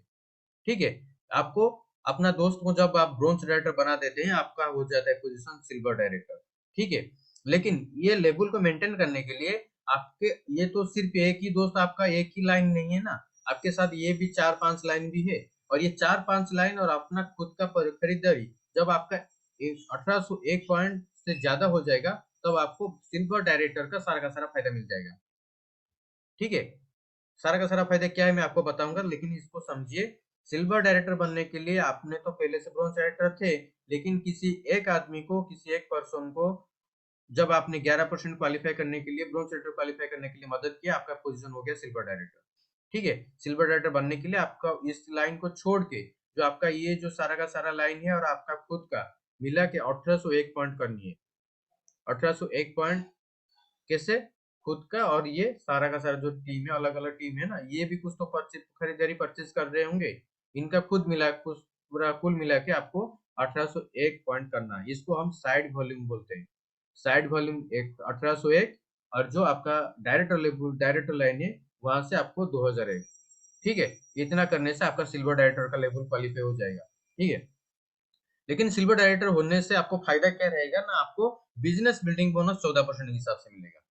ठीक है, आपको अपना दोस्त को जब आप ब्रोंज डायरेक्टर बना देते हैं आपका हो जाता है पोजीशन सिल्वर डायरेक्टर। ठीक है, लेकिन ये लेवल को मेंटेन करने के लिए आपके, ये तो सिर्फ एक ही दोस्त आपका एक ही लाइन नहीं है ना, आपके साथ ये भी 4-5 लाइन भी है, और ये 4-5 लाइन और अपना खुद का खरीदारी जब आपका 1801 पॉइंट से ज्यादा हो जाएगा तब आपको सिल्वर डायरेक्टर का सारा फायदा मिल जाएगा। ठीक है, सारा का सारा फायदा क्या है मैं आपको बताऊंगा, लेकिन इसको समझिए। सिल्वर डायरेक्टर बनने के लिए आपने तो पहले से ब्रोंज डायरेक्टर थे, लेकिन किसी एक आदमी को, किसी एक पर्सन को जब आपने 11% क्वालिफाई करने के लिए, ब्रोंज डायरेक्टर क्वालिफाई करने के लिए मदद किया, आपका पोजीशन हो गया सिल्वर डायरेक्टर। ठीक है, सिल्वर डायरेक्टर बनने के लिए आपका इस लाइन को छोड़ के जो आपका ये जो सारा का सारा लाइन है और आपका खुद का मिला के 1801 पॉइंट करनी है। 1801 पॉइंट कैसे? खुद का और ये सारा का सारा जो टीम है, अलग अलग टीम है ना, ये भी कुछ तो खरीदारी परचेज कर रहे होंगे, इनका खुद मिला कुछ पूरा कुल मिला के आपको 1801 पॉइंट करना है। इसको हम साइड वॉल्यूम बोलते हैं। साइड वॉल्यूम एक 1801, और जो आपका डायरेक्टर लेवल डायरेक्टर लाइन है वहां से आपको 2001। ठीक है, इतना करने से आपका सिल्वर डायरेक्टर का लेवल क्वालिफाई हो जाएगा। ठीक है, लेकिन सिल्वर डायरेक्टर होने से आपको फायदा क्या रहेगा ना, आपको बिजनेस बिल्डिंग बोनस 14% के हिसाब से मिलेगा।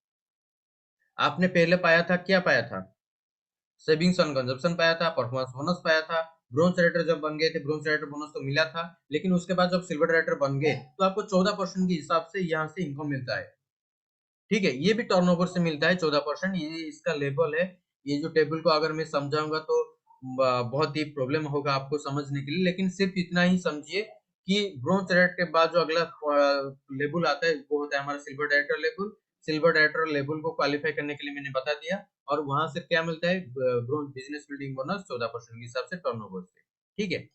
आपने पहले पाया था, क्या पाया था, सेविंग्स ऑन कंजप्शन पाया था, परफॉर्मेंस बोनस पाया था। ब्रोंज डायरेक्टर जब बन गए थे, ब्रोंज डायरेक्टर बोनस तो मिला था, लेकिन उसके बाद जब सिल्वर डायरेक्टर बन गए तो आपको 14% के हिसाब से यहाँ से इनकम मिलता है। ठीक है, ये भी टर्नओवर से मिलता है 14%, ये इसका लेवल है। ये जो टेबल को अगर मैं समझाऊंगा तो बहुत ही प्रॉब्लम होगा आपको समझने के लिए, लेकिन सिर्फ इतना ही समझिए कि ब्रोंज डायरेक्टर के बाद जो अगला लेवल आता है वो होता है हमारा silver director level. Silver director level को क्वालिफाई करने के लिए मैंने बता दिया, और वहां से क्या मिलता है, ब्रोंज बिजनेस बिल्डिंग बोनस 14% के हिसाब से टर्नओवर से। ठीक है,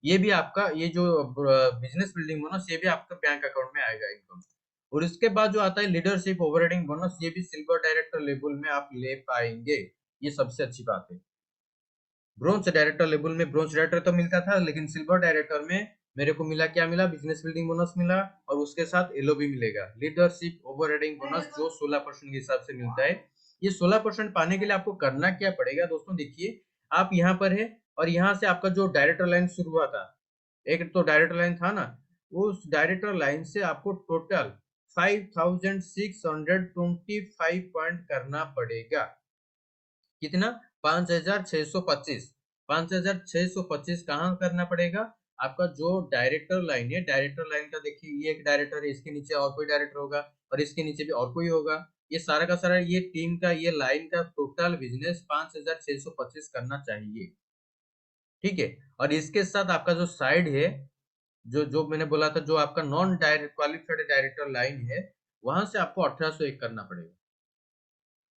ये भी आपका, ये जो बिजनेस बिल्डिंग बोनस, ये भी आपका बैंक अकाउंट में आएगा इनकम। और इसके बाद जो आता है लीडरशिप ओवरहेडिंग बोनस, ये भी सिल्वर डायरेक्टर लेवल में आप ले पाएंगे। ये सबसे अच्छी बात है। ब्रोंज डायरेक्टर लेवल में ब्रोंज डायरेक्टर तो मिलता था, लेकिन सिल्वर डायरेक्टर में मेरे को मिला, क्या मिला, बिजनेस बिल्डिंग बोनस मिला, और उसके साथ एलओबी मिलेगा, लीडरशिप ओवरहेडिंग बोनस, जो 16% के हिसाब से मिलता है। ये 16% पाने के लिए आपको करना क्या पड़ेगा दोस्तों, देखिए, आप यहाँ पर है, और यहाँ से आपका जो डायरेक्टर लाइन शुरू हुआ था, एक तो डायरेक्टर लाइन था ना, उस डायरेक्टर लाइन से आपको टोटल 5625 पॉइंट करना पड़ेगा। कितना, 5625। 5625 कहाँ करना पड़ेगा, आपका जो डायरेक्टर लाइन है, डायरेक्टर लाइन का देखिए, ये एक डायरेक्टर है, इसके नीचे और कोई डायरेक्टर होगा, और इसके नीचे भी और कोई होगा। ये सारा का सारा, ये टीम का, ये लाइन का टोटल बिजनेस 5625 करना चाहिए। ठीक है, और इसके साथ आपका जो साइड है, जो जो मैंने बोला था, जो आपका non direct qualified director line है, वहां से आपको 1801 करना पड़ेगा।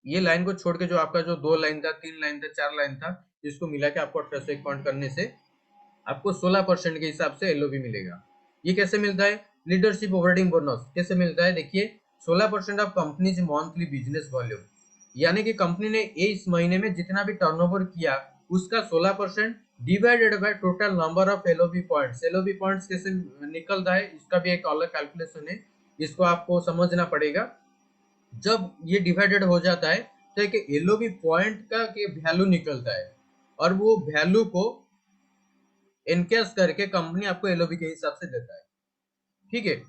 ये लाइन को छोड़ के जो आपका जो 2 लाइन था, 3 लाइन था, 4 लाइन था, इसको मिला के आपको 1801 पॉइंट करने से आपको 16% के हिसाब से एलओबी मिलेगा। ये कैसे मिलता है, लीडरशिप ओवरहेडिंग बोनस कैसे मिलता है, देखिए, 16% of companies monthly business volume, यानी कि कंपनी ने इस महीने में जितना भी टर्नओवर किया उसका 16% divided by total number of LOB points. LOB points कैसे निकलता है, इसका भी एक अलग कैलकुलेशन है, इसको आपको समझना पड़ेगा। जब ये डिवाइडेड हो जाता है तो एक एलओबी पॉइंट का के वैल्यू निकलता है, और वो वैल्यू को एनकैश करके कंपनी आपको एलओबी के हिसाब से देता है। ठीक है,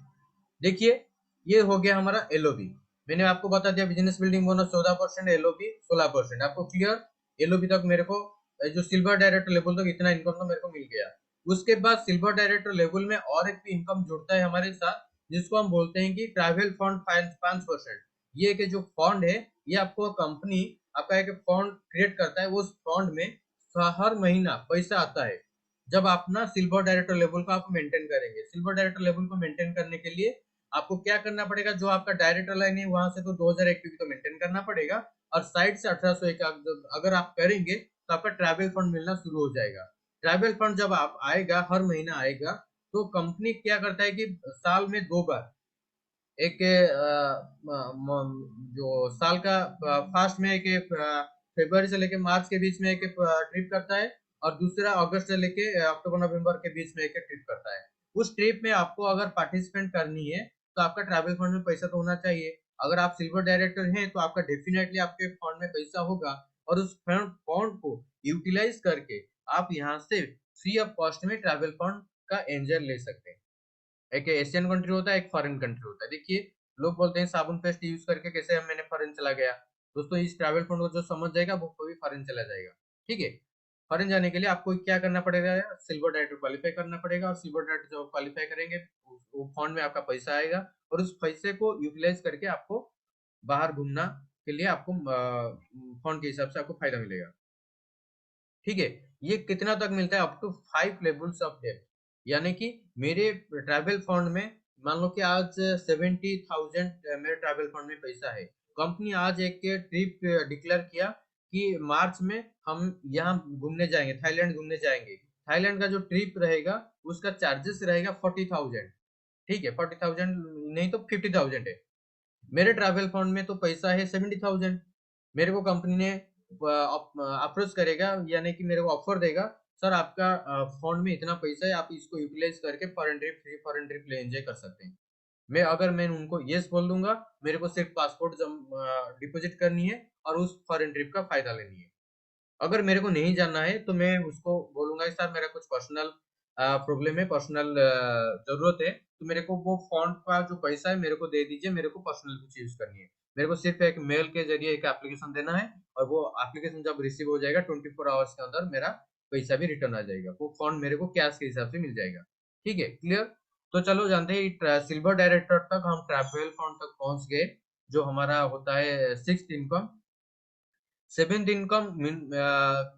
देखिए, ये हो गया हमारा एलओबी। मैंने आपको बता दिया बिजनेस बिल्डिंग बोनस 14%, एलओबी 16%। आपको क्लियर, एलओबी तक मेरे को, जो सिल्वर डायरेक्टर लेवल तक इतना इनकम तो मेरे को मिल गया। उसके बाद सिल्वर डायरेक्टर लेवल में और एक भी इनकम जुड़ता है हमारे साथ, जिसको हम बोलते हैं कि ट्रैवल फंड 5%। ये के जो फंड है, ये आपको कंपनी, आपका एक फंड क्रिएट करता है, उस फंड में हर महीना पैसा आता है। जब आप ना सिल्वर डायरेक्टर लेवल को आप मेंटेन करेंगे, सिल्वर डायरेक्टर लेवल को मेंटेन करने के लिए आपको क्या करना पड़ेगा, जो आपका डायरेक्टर लाइन है वहां से तो 2001 एक्टिविटी तो मेंटेन करना पड़ेगा, और साइड से 1801 अगर आप करेंगे तो आपका ट्रैवल फंड मिलना शुरू हो जाएगा। ट्रैवल फंड जब आप आएगा, हर महीना आएगा, तो कंपनी क्या करता है कि साल में 2 बार, एक जो साल का फर्स्ट में एक फरवरी से लेके मार्च के बीच में एक ट्रिप करता है, और दूसरा अगस्त से लेके अक्टूबर नवंबर के बीच में एक ट्रिप करता है। उस ट्रिप में आपको अगर पार्टिसिपेंट करनी है तो आपका ट्रैवल फंड में पैसा तो होना चाहिए। अगर आप सिल्वर डायरेक्टर हैं तो आपका डेफिनेटली आपके फंड में पैसा होगा, और उस फंड को यूटिलाइज करके आप यहाँ से फ्री ऑफ कॉस्ट में ट्रैवल फंड का एंजॉय ले सकते हैं। एक एशियन कंट्री होता है, एक फॉरेन कंट्री होता है। देखिए, लोग बोलते हैं साबुन पेस्ट यूज करके कैसे हम, मैंने फॉरेन चला गया। दोस्तों, इस ट्रैवल फंड को जो समझ जाएगा वो कभी फॉरेन चला जाएगा। ठीक है, फॉरेन जाने के लिए आपको क्या करना पड़ेगा, सिल्वर डायरेक्टर क्वालिफाई करना पड़ेगा, और सिल्वर डायरेक्टर जब क्वालिफाई करेंगे, वो फंड में आपका पैसा आएगा, और उस पैसे को यूटिलाइज करके आपको बाहर घूमना के लिए आपको फंड के हिसाब से आपको फायदा मिलेगा। ठीक है, ये कितना तक मिलता है, up to 5 levels of depth, यानी कि मेरे ट्रैवल फंड में, मान लो कि आज 70,000 मेरे ट्रैवल फंड में पैसा है। कंपनी आज एक ट्रिप डिक्लेयर किया कि मार्च में हम यहाँ घूमने जाएंगे, थाईलैंड घूमने जाएंगे। थाईलैंड का जो ट्रिप रहेगा उसका चार्जेस रहेगा 40,000। ठीक है, 40,000 नहीं तो 50,000 है। मेरे ट्रैवल फंड में तो पैसा है 70,000। मेरे को कंपनी ने अप्रोच करेगा, यानी कि मेरे को ऑफर देगा, सर आपका फंड में इतना पैसा है, आप इसको यूटिलाइज करके foreign trip, free foreign trip ले एंजॉय कर सकते हैं। मैं उनको यस बोल दूंगा, मेरे को सिर्फ पासपोर्ट डिपॉजिट करनी है और उस फॉरेन ट्रिप का फायदा लेनी है। अगर मेरे को नहीं जानना है तो मैं उसको बोलूंगा सर मेरा कुछ पर्सनल प्रॉब्लम है, पर्सनल जरूरत है, तो मेरे को वो फॉन्ट का जो पैसा है मेरे को दे दीजिए, मेरे को पर्सनल कुछ यूज करनी है। मेरे को सिर्फ एक मेल के जरिए एक एप्लीकेशन देना है, और वो एप्लीकेशन जब रिसीव हो जाएगा 24 आवर्स के अंदर मेरा पैसा भी रिटर्न आ जाएगा, वो फॉन्ट मेरे को कैश के हिसाब से मिल जाएगा। ठीक है, क्लियर। तो चलो जानते हैं सिल्वर डायरेक्टर तक हम ट्रैवल फॉन्ट तक पहुंच गए, जो हमारा होता है सिक्स्थ इनकम। सेवेंथ इनकम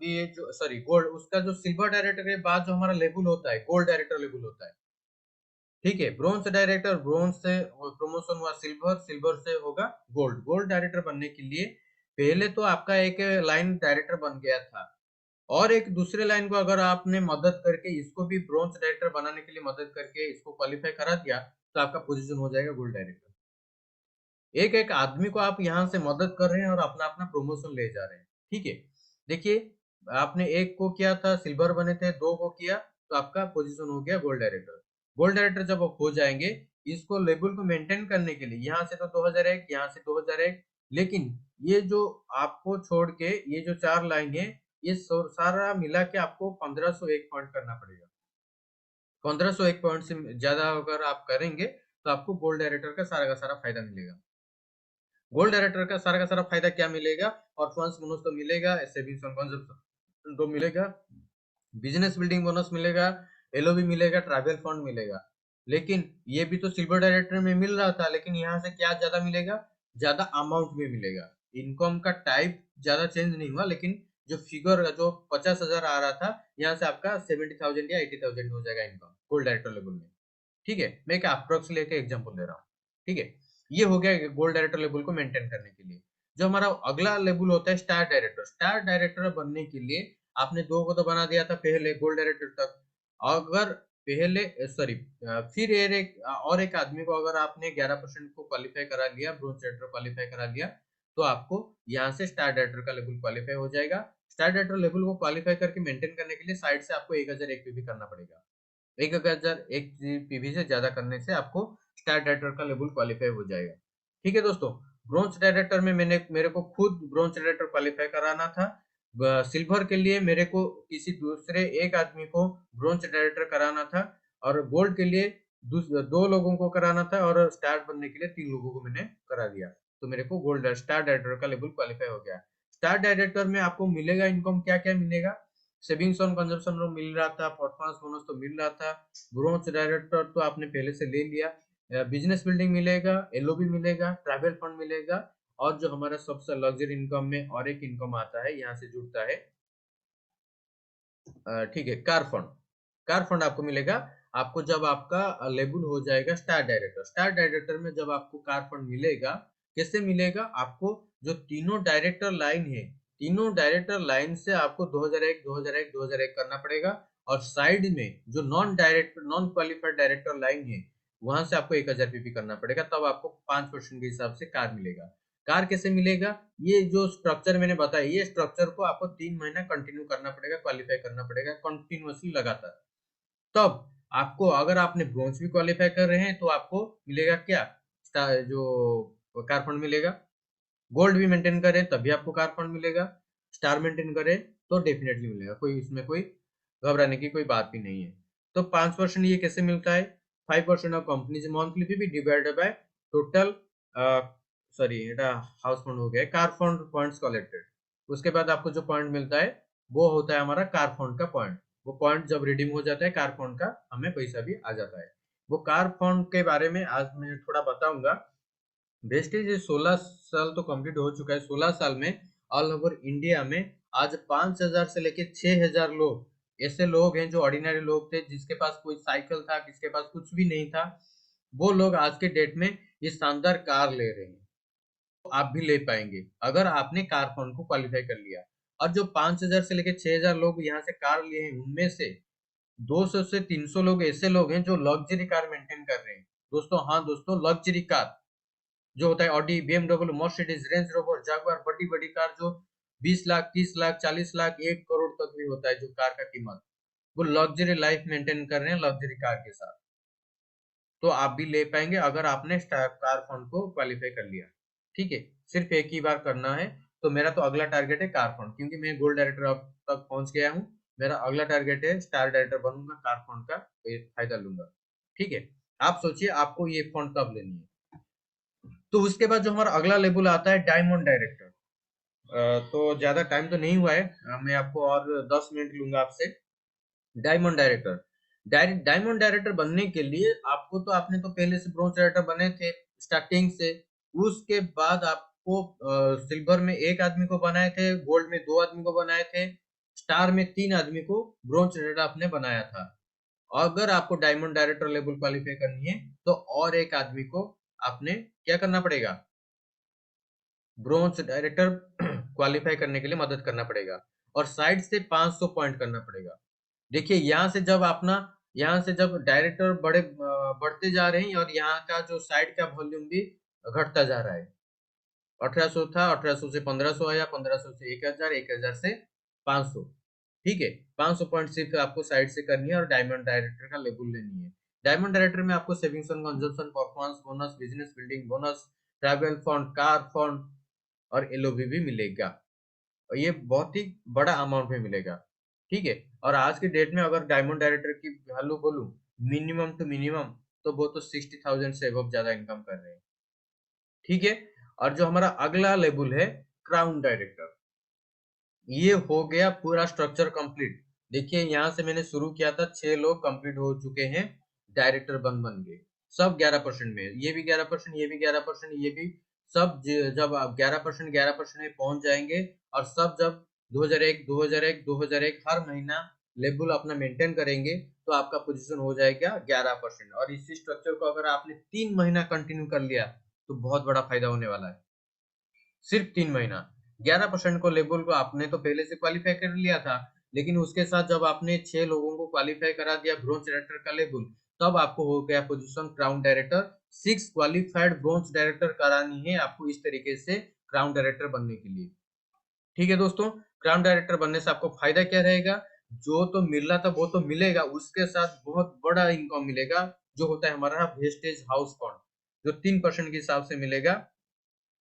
ये जो सॉरी गोल्ड, उसका जो सिल्वर डायरेक्टर के बाद जो हमारा लेवल होता है गोल्ड डायरेक्टर लेवल होता है। ठीक है, ब्रोंज डायरेक्टर, ब्रोंज से प्रमोशन हुआ सिल्वर, सिल्वर से होगा गोल्ड। गोल्ड डायरेक्टर बनने के लिए पहले तो आपका एक लाइन डायरेक्टर बन गया था, और एक दूसरे लाइन को अगर आपने मदद करके इसको भी ब्रोंज डायरेक्टर बनाने के लिए मदद करके इसको क्वालिफाई करा दिया, तो आपका पोजीशन हो जाएगा गोल्ड डायरेक्टर। एक एक आदमी को आप यहाँ से मदद कर रहे हैं और अपना अपना प्रमोशन ले जा रहे हैं। ठीक है, देखिए आपने एक को किया था सिल्वर बने थे, दो को किया तो आपका पोजीशन हो गया गोल्ड डायरेक्टर। गोल्ड डायरेक्टर जब आप हो जाएंगे, इसको लेवल को मेंटेन करने के लिए यहाँ से तो 2001, यहाँ से 2001, लेकिन ये जो आपको छोड़ के ये जो 4 लाइन है, ये सारा मिला के आपको 1501 पॉइंट करना पड़ेगा। 1501 पॉइंट से ज्यादा अगर आप करेंगे तो आपको गोल्ड डायरेक्टर का सारा फायदा मिलेगा। गोल्ड डायरेक्टर का सारा फायदा क्या मिलेगा? परफॉर्मेंस बोनस तो मिलेगा, सेविंग्स ऑन कंजप्शन तो मिलेगा, बिजनेस बिल्डिंग बोनस मिलेगा, एलओबी मिलेगा, ट्रैवल फंड मिलेगा। लेकिन ये भी तो सिल्वर डायरेक्टर में मिल रहा था, लेकिन यहाँ से क्या ज्यादा मिलेगा? ज्यादा अमाउंट में मिलेगा। इनकम का टाइप ज्यादा चेंज नहीं हुआ, लेकिन जो फिगर जो 50,000 आ रहा था, यहाँ से आपका 70,000 या 80,000 हो जाएगा इनकम गोल्ड डायरेक्टर लेवल में। ठीक है, मैं एक अप्रोक्स लेके एग्जांपल दे रहा हूँ। ठीक है, ये हो गया गोल्ड डायरेक्टर लेवल को मेंटेन करने के लिए। जो हमारा अगला लेवल होता है स्टार डायरेक्टर। स्टार डायरेक्टर बनने के लिए आपने दो को तो बना दिया था पहले गोल्ड डायरेक्टर तक। अगर पहले सॉरी फिर और एक आदमी को अगर आपने 11% को क्वालिफाई करा लिया, ब्रोंज डायरेक्टर क्वालिफाई करा लिया, तो आपको यहाँ से स्टार डायरेक्टर का लेवल क्वालिफाई हो जाएगा। स्टार डायरेक्टर लेवल को क्वालिफाई करके मेंटेन करने के लिए साइड से आपको 1001 पे भी करना पड़ेगा। 1001 पीवी से ज्यादा करने से आपको स्टार डायरेक्टर का लेवल क्वालिफाई हो जाएगा। ठीक है दोस्तों, ब्रोंज डायरेक्टर में मेरे को खुद ब्रोंज डायरेक्टर क्वालिफाई कराना था। सिल्वर के लिए मेरे को किसी दूसरे एक आदमी को ब्रोंज डायरेक्टर कराना था, और गोल्ड के लिए दो लोगों को कराना था, और स्टार बनने के लिए 3 लोगों को मैंने करा दिया। तो मेरे को गोल्ड स्टार डायरेक्टर का लेवल क्वालिफाई हो गया। स्टार डायरेक्टर में आपको मिलेगा इनकम क्या क्या मिलेगा? सेविंग्स ऑन कंजप्शन लोन मिल रहा था, परफॉर्मेंस बोनस तो मिल रहा था, ब्रोंज डायरेक्टर तो आपने पहले से ले लिया, बिजनेस बिल्डिंग मिलेगा, एलओबी मिलेगा, ट्रैवल फंड मिलेगा, और जो हमारा सबसे लग्जरी इनकम में और एक इनकम आता है यहाँ से जुड़ता है, ठीक है, कार फंड। कार फंड आपको मिलेगा आपको जब आपका लेवल हो जाएगा स्टार डायरेक्टर। स्टार डायरेक्टर में जब आपको कार फंड मिलेगा, कैसे मिलेगा आपको? जो तीनों डायरेक्टर लाइन है, तीनों डायरेक्टर लाइन से आपको 2001 2001 2001 करना पड़ेगा, और साइड में जो नॉन क्वालिफाइड डायरेक्टर लाइन है, वहां से आपको 1000 पीपी करना पड़ेगा, तब आपको 5% के हिसाब से कार मिलेगा। कार कैसे मिलेगा? ये जो स्ट्रक्चर मैंने बताया, ये स्ट्रक्चर को आपको 3 महीना कंटिन्यू करना पड़ेगा, क्वालिफाई करना पड़ेगा कंटिन्यूअसली लगातार। तब आपको, अगर आपने ब्रोंज भी क्वालिफाई कर रहे हैं, तो आपको मिलेगा क्या? जो कार फंड मिलेगा। गोल्ड भी मेंटेन करें तभी आपको कार फंड मिलेगा, स्टार मेंटेन करें तो डेफिनेटली मिलेगा, कोई इसमें कोई घबराने की कोई बात भी नहीं है। तो 5% ये कैसे मिलता है? 5% ऑफ कंपनी मंथली फी भी डिवाइडेड बाय टोटल, सॉरी এটা हाउस फंड हो गया, कार फंड पॉइंट्स कलेक्टेड। उसके बाद आपको जो पॉइंट मिलता है वो होता है हमारा कार फंड का पॉइंट। वो पॉइंट जब रिडीम हो जाता है कार फंड का, हमें पैसा भी आ जाता है। वो कार फंड के बारे में आज मैं थोड़ा बताऊंगा। वेस्टेज 16 साल तो कंप्लीट हो चुका है। 16 साल में ऑल ओवर इंडिया में आज 5,000 से लेके 6,000 लोग ऐसे लोग हैं जो ऑर्डिनरी लोग थे, जिसके पास कोई साइकिल था, किसके पास कुछ भी नहीं था, वो लोग आज के डेट में ये शानदार कार ले रहे हैं। तो आप भी ले पाएंगे अगर आपने कार फंड को क्वालिफाई कर लिया। और जो 5,000 से लेके 6,000 लोग यहाँ से कार लिए हैं, उनमें से 200 से 300 लोग ऐसे लोग हैं जो लग्जरी कार मेंटेन कर रहे हैं। दोस्तों, हाँ दोस्तों, लग्जरी कार जो होता है Audi, BMW, Mercedes, Range Rover, Jaguar, बड़ी बड़ी कार जो 20 लाख, 30 लाख, 40 लाख, 1 करोड़ तक भी होता है जो कार का कीमत, वो लग्जरी लाइफ मेंटेन कर रहे हैं लग्जरी कार के साथ। तो आप भी ले पाएंगे अगर आपने कार फंड को क्वालिफाई कर लिया। ठीक है, सिर्फ एक ही बार करना है। तो मेरा तो अगला टारगेट है कार फंड, क्योंकि मैं गोल्ड डायरेक्टर अब तक पहुंच गया हूँ। मेरा अगला टारगेट है स्टार डायरेक्टर बनूंगा, कार फॉन्ट का फायदा लूंगा। ठीक है, आप सोचिए आपको ये फॉन्ट कब लेनी है। तो उसके बाद जो हमारा अगला लेवल आता है डायमंड डायरेक्टर। तो ज्यादा टाइम तो नहीं हुआ है, मैं आपको और 10 मिनट लूंगा आपसे। डायमंड डायरेक्टर, डायमंड डायरेक्टर बनने के लिए आपको तो आपने तो पहले से ब्रोंज डायरेक्टर बने थे स्टार्टिंग से। उसके बाद आपको सिल्वर में एक आदमी को बनाए थे, गोल्ड में 2 आदमी को बनाए थे, स्टार में 3 आदमी को ब्रोंज डायरेक्टर आपने बनाया था। अगर आपको डायमंड डायरेक्टर लेवल क्वालिफाई करनी है तो और एक आदमी को आपने क्या करना पड़ेगा, ब्रोंज डायरेक्टर क्वालिफाई करने के लिए मदद करना पड़ेगा, और साइड से 500 पॉइंट करना पड़ेगा। देखिए यहाँ से जब अपना, यहाँ से जब डायरेक्टर बढ़ते जा रहे हैं और यहाँ का जो साइड का वॉल्यूम भी घटता जा रहा है। 1800 था, 1800 से 1500 आया, 1500 से 1000, 1000 से 500। ठीक है, 500 पॉइंट सिर्फ आपको साइड से करनी है और डायमंड डायरेक्टर का लेवल लेनी है। डायमंड डायरेक्टर में आपको savings and consumption, performance bonus, business building bonus, travel fund, car fund और एलओवी भी मिलेगा, और ये बहुत ही बड़ा अमाउंट में मिलेगा। ठीक है, और आज के डेट में अगर डायमंड डायरेक्टर की वैल्यू बोलूं, मिनिमम टू मिनिमम, तो वो तो 60,000 से अब ज्यादा इनकम कर रहे हैं। ठीक है, और जो हमारा अगला लेवल है क्राउन डायरेक्टर, ये हो गया पूरा स्ट्रक्चर कंप्लीट। देखिए यहाँ से मैंने शुरू किया था, 6 लोग कंप्लीट हो चुके हैं, डायरेक्टर बन बन के, सब 11% में, ये भी 11%, ये भी 11%, ये भी सब जब आप 11% 11% में पहुंच जाएंगे, और सब जब 2001 2001 2001 हर महीना लेवल अपना मेंटेन करेंगे, तो आपका पोजीशन हो जाएगा 11%। और इसी स्ट्रक्चर को अगर आपने 3 महीना कंटिन्यू कर लिया तो बहुत बड़ा फायदा होने वाला है। सिर्फ 3 महीना, 11% को लेवल को आपने तो पहले से क्वालिफाई कर लिया था, लेकिन उसके साथ जब आपने 6 लोगों को क्वालिफाई करा दिया ब्रोंज डायरेक्टर का लेवल, तब आपको हो गया position crown director. 6 qualified bronze director करानी है आपको इस तरीके से क्राउन डायरेक्टर बनने के लिए। ठीक है दोस्तों, क्राउन डायरेक्टर बनने से आपको फायदा क्या रहेगा, जो तो मिल रहा था वो तो मिलेगा, उसके साथ बहुत बड़ा इनकम मिलेगा, जो होता है हमारा वेस्टेज हाउस फंड, जो 3% के हिसाब से मिलेगा।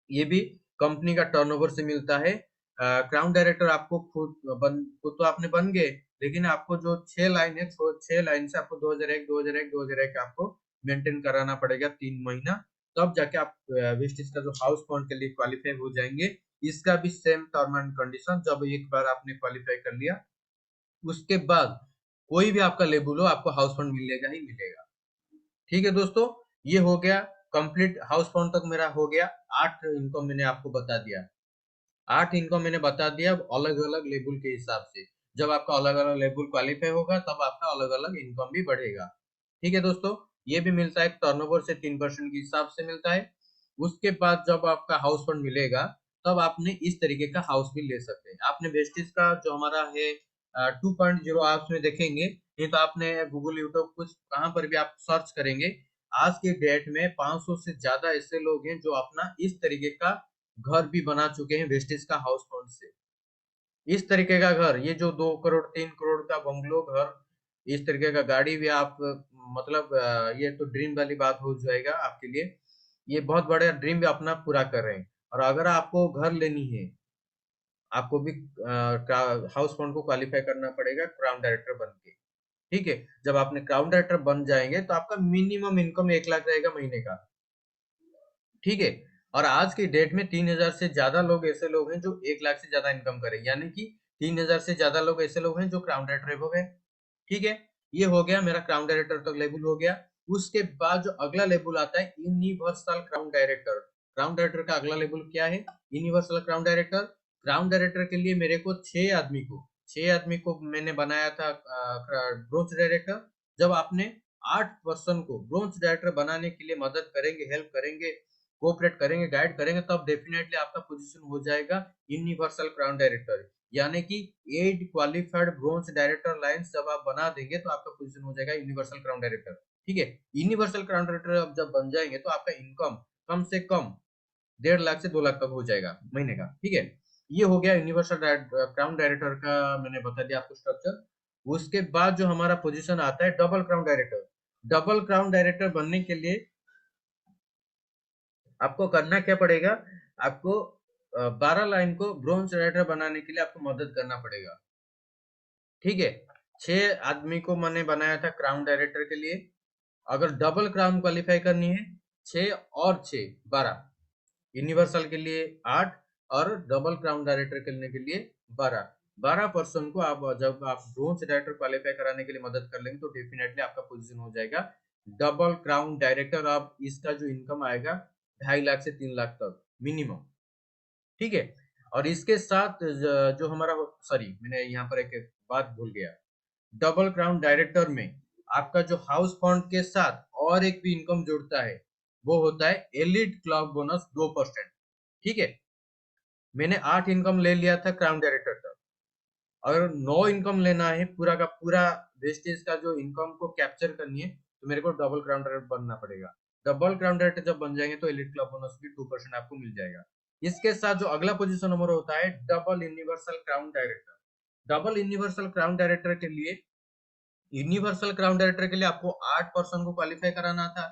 ये भी कंपनी का टर्नओवर से मिलता है। क्राउन डायरेक्टर आपको खुद तो आपने बन गए, लेकिन आपको जो 6 लाइन है, 6 लाइन से आपको 2001 2001 2001 आपको मेंटेन कराना पड़ेगा 3 महीना, तब जाके आप वेस्टिज का जो हाउस फंड के लिए क्वालिफाई हो जाएंगे। इसका भी सेम टर्म एंड कंडीशन, जब एक बार आपने क्वालिफाई कर लिया उसके बाद कोई भी आपका लेबल हो आपको हाउस फंड मिलेगा ही मिलेगा। ठीक है दोस्तों, ये हो गया कंप्लीट, हाउस फंड तक मेरा हो गया। 8 इनकम मैंने आपको बता दिया, 8 इनकम मैंने बता दिया अलग अलग लेवल के हिसाब से। जब आपका अलग अलग लेवल क्वालिफाई होगा तब आपका अलग अलग इनकम भी बढ़ेगा। ठीक है दोस्तों, ये भी मिलता है टर्नओवर से 3% के हिसाब से मिलता है। उसके बाद जब आपका हाउस फंड मिलेगा, तब आपने इस तरीके का हाउस भी ले सकते हैं। आपने वेस्टिज का जो हमारा है 2.0 आप उसमें देखेंगे, नहीं तो आपने गूगल यूट्यूब कुछ कहाँ पर भी आप सर्च करेंगे, आज के डेट में 500 से ज्यादा ऐसे लोग हैं जो अपना इस तरीके का घर भी बना चुके हैं वेस्टेज का हाउस फंड से। इस तरीके का घर, ये जो 2 करोड़ 3 करोड़ का बंगलो घर, इस तरीके का गाड़ी भी आप मतलब ये तो ड्रीम वाली बात हो जाएगा आपके लिए। ये बहुत बड़ा ड्रीम भी अपना पूरा कर रहे हैं। और अगर आपको घर लेनी है, आपको भी हाउस फंड को क्वालिफाई करना पड़ेगा क्राउन डायरेक्टर बन के। ठीक है, जब आपने क्राउन डायरेक्टर बन जाएंगे तो आपका मिनिमम इनकम 1 लाख रहेगा महीने का। ठीक है, और आज की डेट में 3,000 से ज्यादा लोग ऐसे लोग हैं जो 1 लाख से ज्यादा इनकम करें, यानी कि 3,000 से ज्यादा लोग ऐसे लोग हैं जो क्राउन डायरेक्टर हो गए। ठीक है, ये हो गया मेरा क्राउन डायरेक्टर तक लेवल हो गया। उसके बाद जो अगला लेवल आता है universal crown director. Crown director का अगला लेवल क्या है, universal crown director. Crown director के लिए मेरे को 6 आदमी को मैंने बनाया था ब्रोंज डायरेक्टर। जब आपने 8 पर्सन को ब्रोंज डायरेक्टर बनाने के लिए मदद करेंगे, हेल्प करेंगे, कोऑपरेट करेंगे, गाइड करेंगे, तब डेफिनेटली आपका पोजीशन हो जाएगा यूनिवर्सल क्राउन डायरेक्टर। यानी कि 8 क्वालिफाइड ब्रोंज डायरेक्टर लाइंस जब आप बना देंगे तो आपका पोजीशन हो जाएगा यूनिवर्सल क्राउन डायरेक्टर। ठीक है, यूनिवर्सल क्राउन डायरेक्टर अब जब बन जाएंगे तो आपका इनकम कम से कम 1.5 लाख से 2 लाख तक हो जाएगा महीने का। ठीक है, ये हो गया यूनिवर्सल क्राउन डायरेक्टर का, मैंने बता दिया आपको स्ट्रक्चर। उसके बाद जो हमारा पोजीशन आता है double crown director. Double crown director बनने के लिए आपको करना क्या पड़ेगा, आपको 12 लाइन को ब्रोंज डायरेक्टर बनाने के लिए आपको मदद करना पड़ेगा। ठीक है। 6 आदमी को मैंने बनाया था क्राउन डायरेक्टर के लिए। अगर डबल क्राउन क्वालिफाई करनी है 6 और 6 12, यूनिवर्सल के लिए 8 और डबल क्राउन डायरेक्टर करने के लिए 12 पर्सन को आप जब आप ब्रोंज डायरेक्टर क्वालिफाई कराने के लिए मदद कर लेंगे तो डेफिनेटली आपका पोजीशन हो जाएगा डबल क्राउन डायरेक्टर। आप इसका जो इनकम आएगा 2.5 लाख से 3 लाख तक मिनिमम। ठीक है। और इसके साथ जो हमारा, सॉरी मैंने यहाँ पर एक बात भूल गया, डबल क्राउन डायरेक्टर में आपका जो हाउस फंड के साथ और एक भी इनकम जुड़ता है वो होता है एलिट क्लब बोनस 2%। ठीक है। मैंने 8 इनकम ले लिया था क्राउन डायरेक्टर तक। अगर 9 इनकम लेना है पूरा का पूरा वेस्टेज का जो इनकम को कैप्चर करनी है तो मेरे को डबल क्राउन डायरेक्टर बनना पड़ेगा। डबल क्राउन डायरेक्टर जब बन जाएंगे तो एलिट क्लब बोनस भी 2% आपको मिल जाएगा। इसके साथ जो अगला पोजीशन नंबर होता है double universal crown director. Double universal crown director के लिए, यूनिवर्सल क्राउन डायरेक्टर के लिए आपको 8 पर्सन को क्वालिफाई कराना था।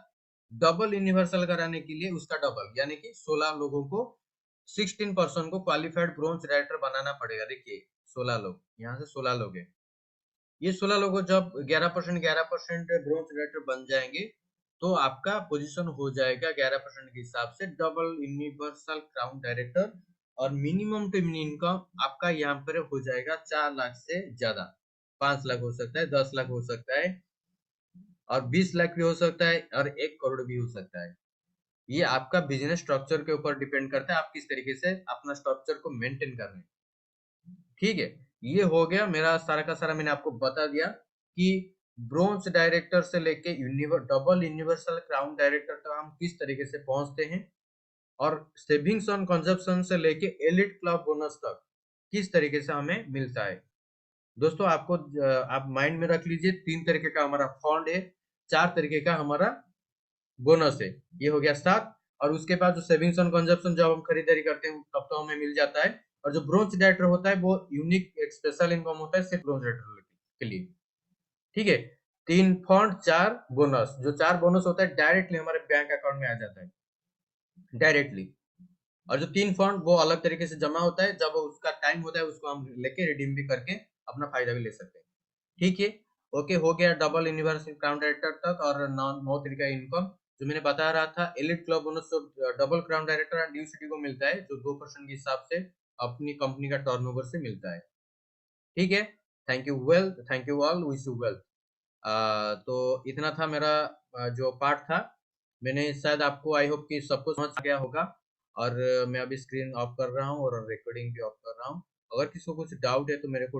डबल यूनिवर्सल कराने के लिए उसका डबल यानी कि 16 लोगों को, 16 पर्सन को क्वालिफाइड ब्रोंज डायरेक्टर बनाना पड़ेगा। देखिए 16 लोग, यहाँ से 16 लोग हैं। ये 16 लोगों जब 11% ब्रोंज डायरेक्टर बन जाएंगे तो आपका पोजीशन हो जाएगा 11% के हिसाब से डबल यूनिवर्सल क्राउन डायरेक्टर। और मिनिमम टू मिनिमम इनकम आपका यहाँ पर हो जाएगा 4 लाख से ज्यादा। 5 लाख हो सकता है, 10 लाख हो सकता है और 20 लाख भी हो सकता है और 1 करोड़ भी हो सकता है। ये आपका बिजनेस स्ट्रक्चर के ऊपर डिपेंड करता है, आप किस तरीके से अपना स्ट्रक्चर को मेंटेन कर रहे हैं। ठीक है। ये हो गया मेरा सारा का सारा, मैंने आपको बता दिया कि ब्रोंज डायरेक्टर से लेके डबल यूनिवर्सल क्राउन डायरेक्टर तक हम किस तरीके से पहुंचते हैं और सेविंग्स ऑन कंजप्शन से लेके एलिट क्लब बोनस तक किस तरीके से हमें मिलता है। दोस्तों आपको आप माइंड में रख लीजिए 3 तरीके का हमारा फंड है, 4 तरीके का हमारा बोनस है। ये हो गया 7। और उसके बाद जो सेविंग्स ऑन कंजप्शन जब हम खरीदारी करते हैं तब तो हमें मिल जाता है। और जो ब्रोंज डायरेक्टर होता है वो यूनिक एक स्पेशल इनकम होता है सिर्फ ब्रोंज डायरेक्टर के लिए। ठीक है। 3 फंड 4 बोनस, जो 4 बोनस होता है डायरेक्टली हमारे बैंक अकाउंट में आ जाता है डायरेक्टली। और जो 3 फंड वो अलग तरीके से जमा होता है, जब उसका टाइम होता है उसको हम लेके रिडीम भी करके अपना फायदा भी ले सकते हैं। ठीक है। ओके, हो गया डबल यूनिवर्सल क्राउन डायरेक्टर तक और 9 तरीका इनकम जो मैंने बता रहा था। एलिट क्लब बोनस जो double crown director and due city को मिलता है जो 2% के हिसाब से अपनी कंपनी का टर्नओवर से मिलता है। ठीक है। Thank you, well thank you all, wish you well. तो इतना था मेरा जो पार्ट था। मैंने शायद आपको, आई होप कि सबको समझ आ गया होगा। और मैं अभी स्क्रीन ऑफ कर रहा हूँ और रिकॉर्डिंग भी ऑफ कर रहा हूँ। अगर किसी को कुछ डाउट है तो मेरे को